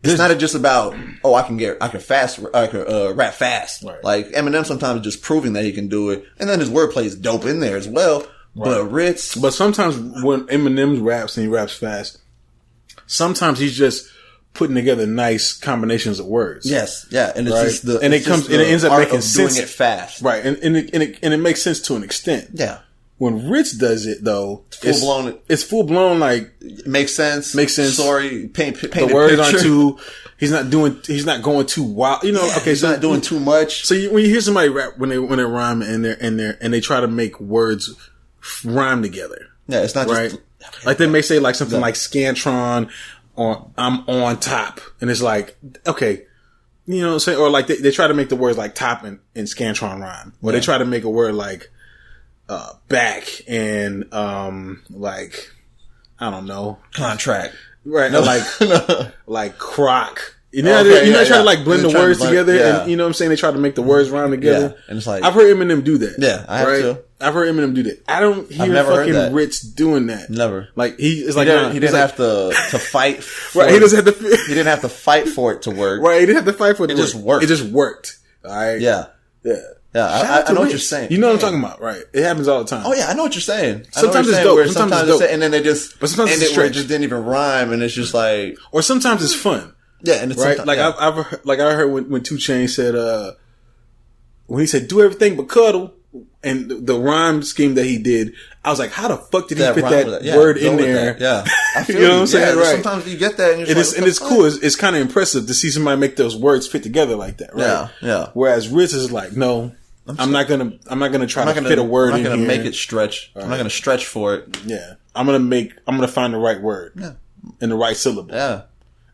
it's not just about, I can rap fast. Right. Like Eminem sometimes just proving that he can do it. And then his wordplay is dope in there as well. Right. But sometimes when Eminem raps and he raps fast, sometimes he's just putting together nice combinations of words. Yes, yeah, and it's just it ends up making sense. Doing it fast, right? And it makes sense to an extent. Yeah. When Rittz does it though, it's full blown. Like makes sense. The Sorry, words aren't too. He's not going too wild. You know. Okay, he's not doing too much. So when you hear somebody rap when they rhyme and they try to make words rhyme together. Yeah, it's not right. Just, like they may say like something like Scantron. I'm on top. And it's like, okay, you know what I'm saying? Or like they try to make the words like top and Scantron rhyme. Or they try to make a word like, back and, like, I don't know. Contract. Right. No. Like croc. You know, try to like blend the words together, and you know what I'm saying? They try to make the words rhyme together. Yeah. And it's like, I've heard Eminem do that. Yeah, I have too. I've heard Eminem do that. I don't hear fucking Rittz doing that. Never. Like he didn't have to fight. Right. He doesn't have to. He didn't have to fight for it to work. Right. He didn't have to fight for it. It just worked. It just worked. All right. Yeah. Yeah. Yeah. I know what you're saying. You know what I'm talking about, right? It happens all the time. Oh yeah, I know what you're saying. Sometimes it's dope. Sometimes it's dope. And then they just, but sometimes end it where it just didn't even rhyme, and it's just like, or sometimes it's fun. Yeah, and it's right. Like I heard when 2 Chainz said, when he said "do everything but cuddle," and the rhyme scheme that he did, I was like, how the fuck did he fit that word in there? Yeah, I feel you know what I'm saying? Right. Sometimes you get that, and it's cool. It's kind of impressive to see somebody make those words fit together like that. Right? Yeah, yeah. Whereas Rittz is like, no, I'm not gonna try to fit a word in here. I'm not gonna make it stretch. Right. I'm not gonna stretch for it. Yeah, I'm gonna find the right word. Yeah, and the right syllable. Yeah.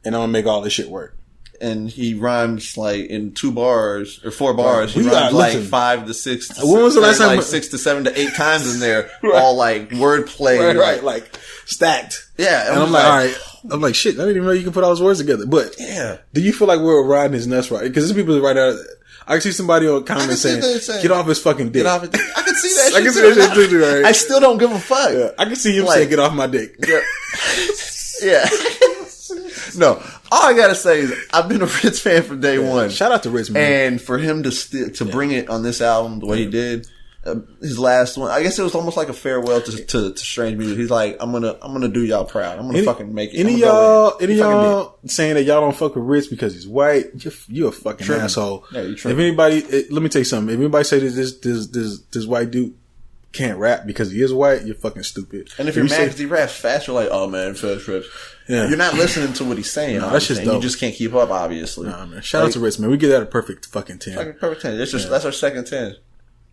And I'm gonna make all this shit work. And he rhymes like in 2 bars or 4 bars. He rhymes like 5 to 6. When was the last time? Like 6 to 7 to 8 times in there, all like wordplay, right? Like stacked. Yeah, and I'm like, all right. I'm like, shit. I didn't even know you can put all those words together. But yeah, do you feel like we're riding his nuts right? Because there's people right out. I can see somebody on comment saying, "Get off his fucking dick." I can see that. I can see that shit too. Right? I still don't give a fuck. Yeah. I can see him saying, "Get off my dick." Yeah. Yeah. No, all I gotta say is I've been a Rittz fan from day one. Shout out to Rittz, man. And for him to bring it on this album the way he did, his last one, I guess it was almost like a farewell to strange music. He's like, I'm gonna do y'all proud. I'm gonna fucking make it. Any y'all saying that y'all don't fuck with Rittz because he's white? You're a fucking asshole. Yeah, if anybody, let me tell you something. If anybody say that this white dude can't rap because he is white, you're fucking stupid. And if you're mad because he raps fast, you're like, oh man, fast raps. Yeah. You're not listening to what he's saying. No, that's just dope. You just can't keep up, obviously. Nah, man. Shout out to Rittz, man. We get that a perfect fucking 10. Perfect 10. That's our second 10.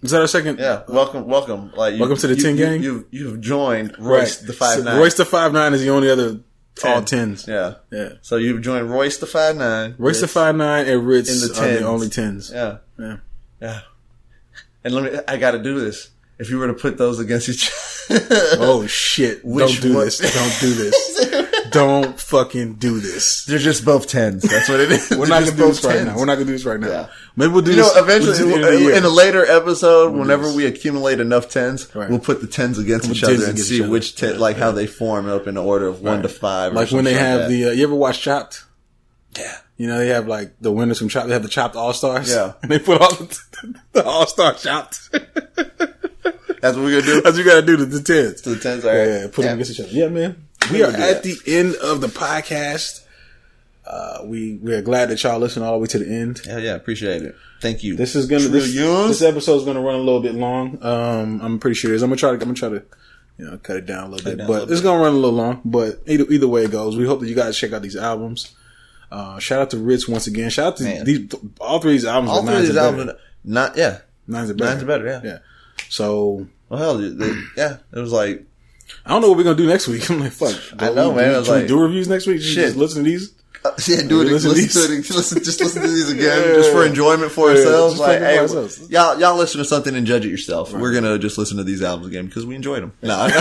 Is that our second? Yeah. Welcome. Like welcome to the 10 gang. You've joined Royce the 5'9". So Royce the 5'9" is the only other 10. All 10s. Yeah. Yeah. So you've joined Royce the 5'9". Royce the 5'9" and Rittz in the 10s. are the only 10s. Yeah. Yeah. Yeah. And I got to do this. if you were to put those against each Oh shit. Don't do this. Don't do this. Don't fucking do this. They're just both 10s. That's what it is. We're not going to do this right now. We're not going to do this right now. Yeah. Maybe we'll do this. Eventually, in a later episode, whenever we accumulate enough 10s, we'll put the 10s against each other and see which 10, how they form up in the order of 1 to 5. Like when they have you ever watch Chopped? Yeah. You know, they have like the winners from Chopped. They have the Chopped All-Stars. Yeah. And they put all the All-Star Chopped. That's what we're going to do? That's what you got to do to the 10s. To the 10s, all right. Yeah, put them against each other. Yeah, man. We are at the end of the podcast. We are glad that y'all listened all the way to the end. Yeah, appreciate it. Thank you. This episode is gonna run a little bit long. I'm pretty sure it is. I'm gonna try to cut it down a little bit, but it's gonna run a little long. But either way it goes, we hope that you guys check out these albums. Shout out to Rittz once again. Shout out to all three of these albums. All three of these albums, Nines are better. Yeah. So, well, hell, it was like, I don't know what we're gonna do next week. I'm like, fuck. I know, man. I was like, do reviews next week. Just listen to these. Do it. Listen to these again, just for enjoyment for ourselves. Like, hey, y'all listen to something and judge it yourself. Right. We're gonna just listen to these albums again because we enjoyed them. No. The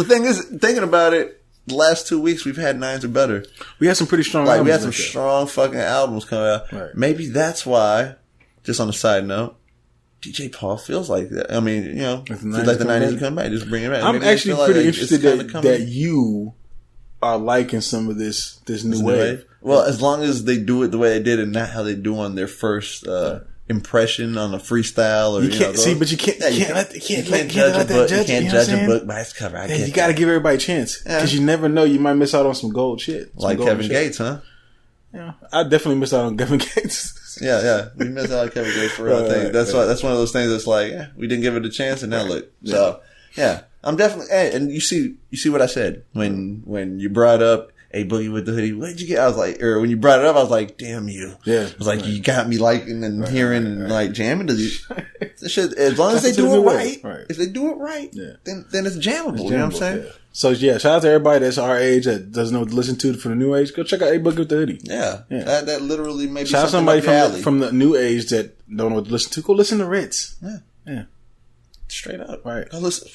thing is, thinking about it, the last 2 weeks we've had Nines or better. We had some pretty strong. Albums we had some strong fucking albums coming out. Right. Maybe that's why. Just on a side note, DJ Paul feels like that. I mean, feels like the 90s are coming back. Just bring it back. I'm actually pretty interested that you are liking some of this new wave. Well, as long as they do it the way they did and not how they do on their first impression on a freestyle, or you can't but you can't judge a book by its cover. You got to give everybody a chance because you never know, you might miss out on some gold shit. Like Kevin Gates, huh? Yeah, I definitely missed out on Kevin Gates. Yeah, we missed out on Kevin Gates for real. That's one of those things that's like we didn't give it a chance, and now look. So I'm definitely, and you see what I said when you brought up A Boogie with the Hoodie. What did you get? I was like, or when you brought it up, I was like, damn you. Yeah. I was like, you got me liking and hearing and like jamming to these. This shit, as long as they do it right. If they do it right, then it's jammable. You know what I'm saying? Yeah. So shout out to everybody that's our age that doesn't know what to listen to for the new age. Go check out A Boogie with the Hoodie. Yeah. That literally maybe shout out somebody from the new age that don't know what to listen to. Go listen to Rittz. Yeah. Straight up. Right. Go listen.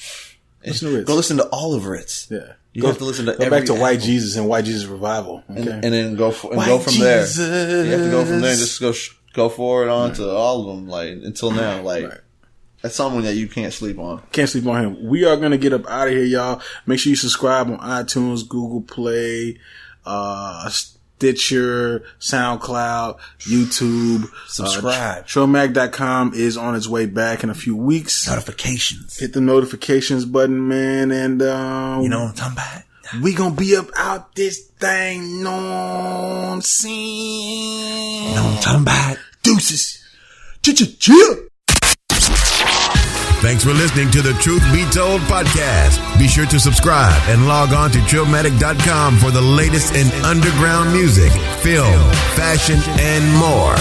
Listen to Rittz. Go listen to all of Rittz. Yeah. You have to listen to go back to White Jesus and White Jesus Revival. Okay. And then go from there. You have to go from there and just go forward on to all of them, like, until now. Like, that's someone that you can't sleep on. Can't sleep on him. We are going to get up out of here, y'all. Make sure you subscribe on iTunes, Google Play, Stitcher, SoundCloud, YouTube. Subscribe. TrillMatic.com is on its way back in a few weeks. Notifications. Hit the notifications button, man. And, you know what I'm talking about? We gonna be up out this thing. Know what I'm saying? You know what I'm talking about? Deuces. Chill. Thanks for listening to the Truth Be Told podcast. Be sure to subscribe and log on to trillmatic.com for the latest in underground music, film, fashion, and more.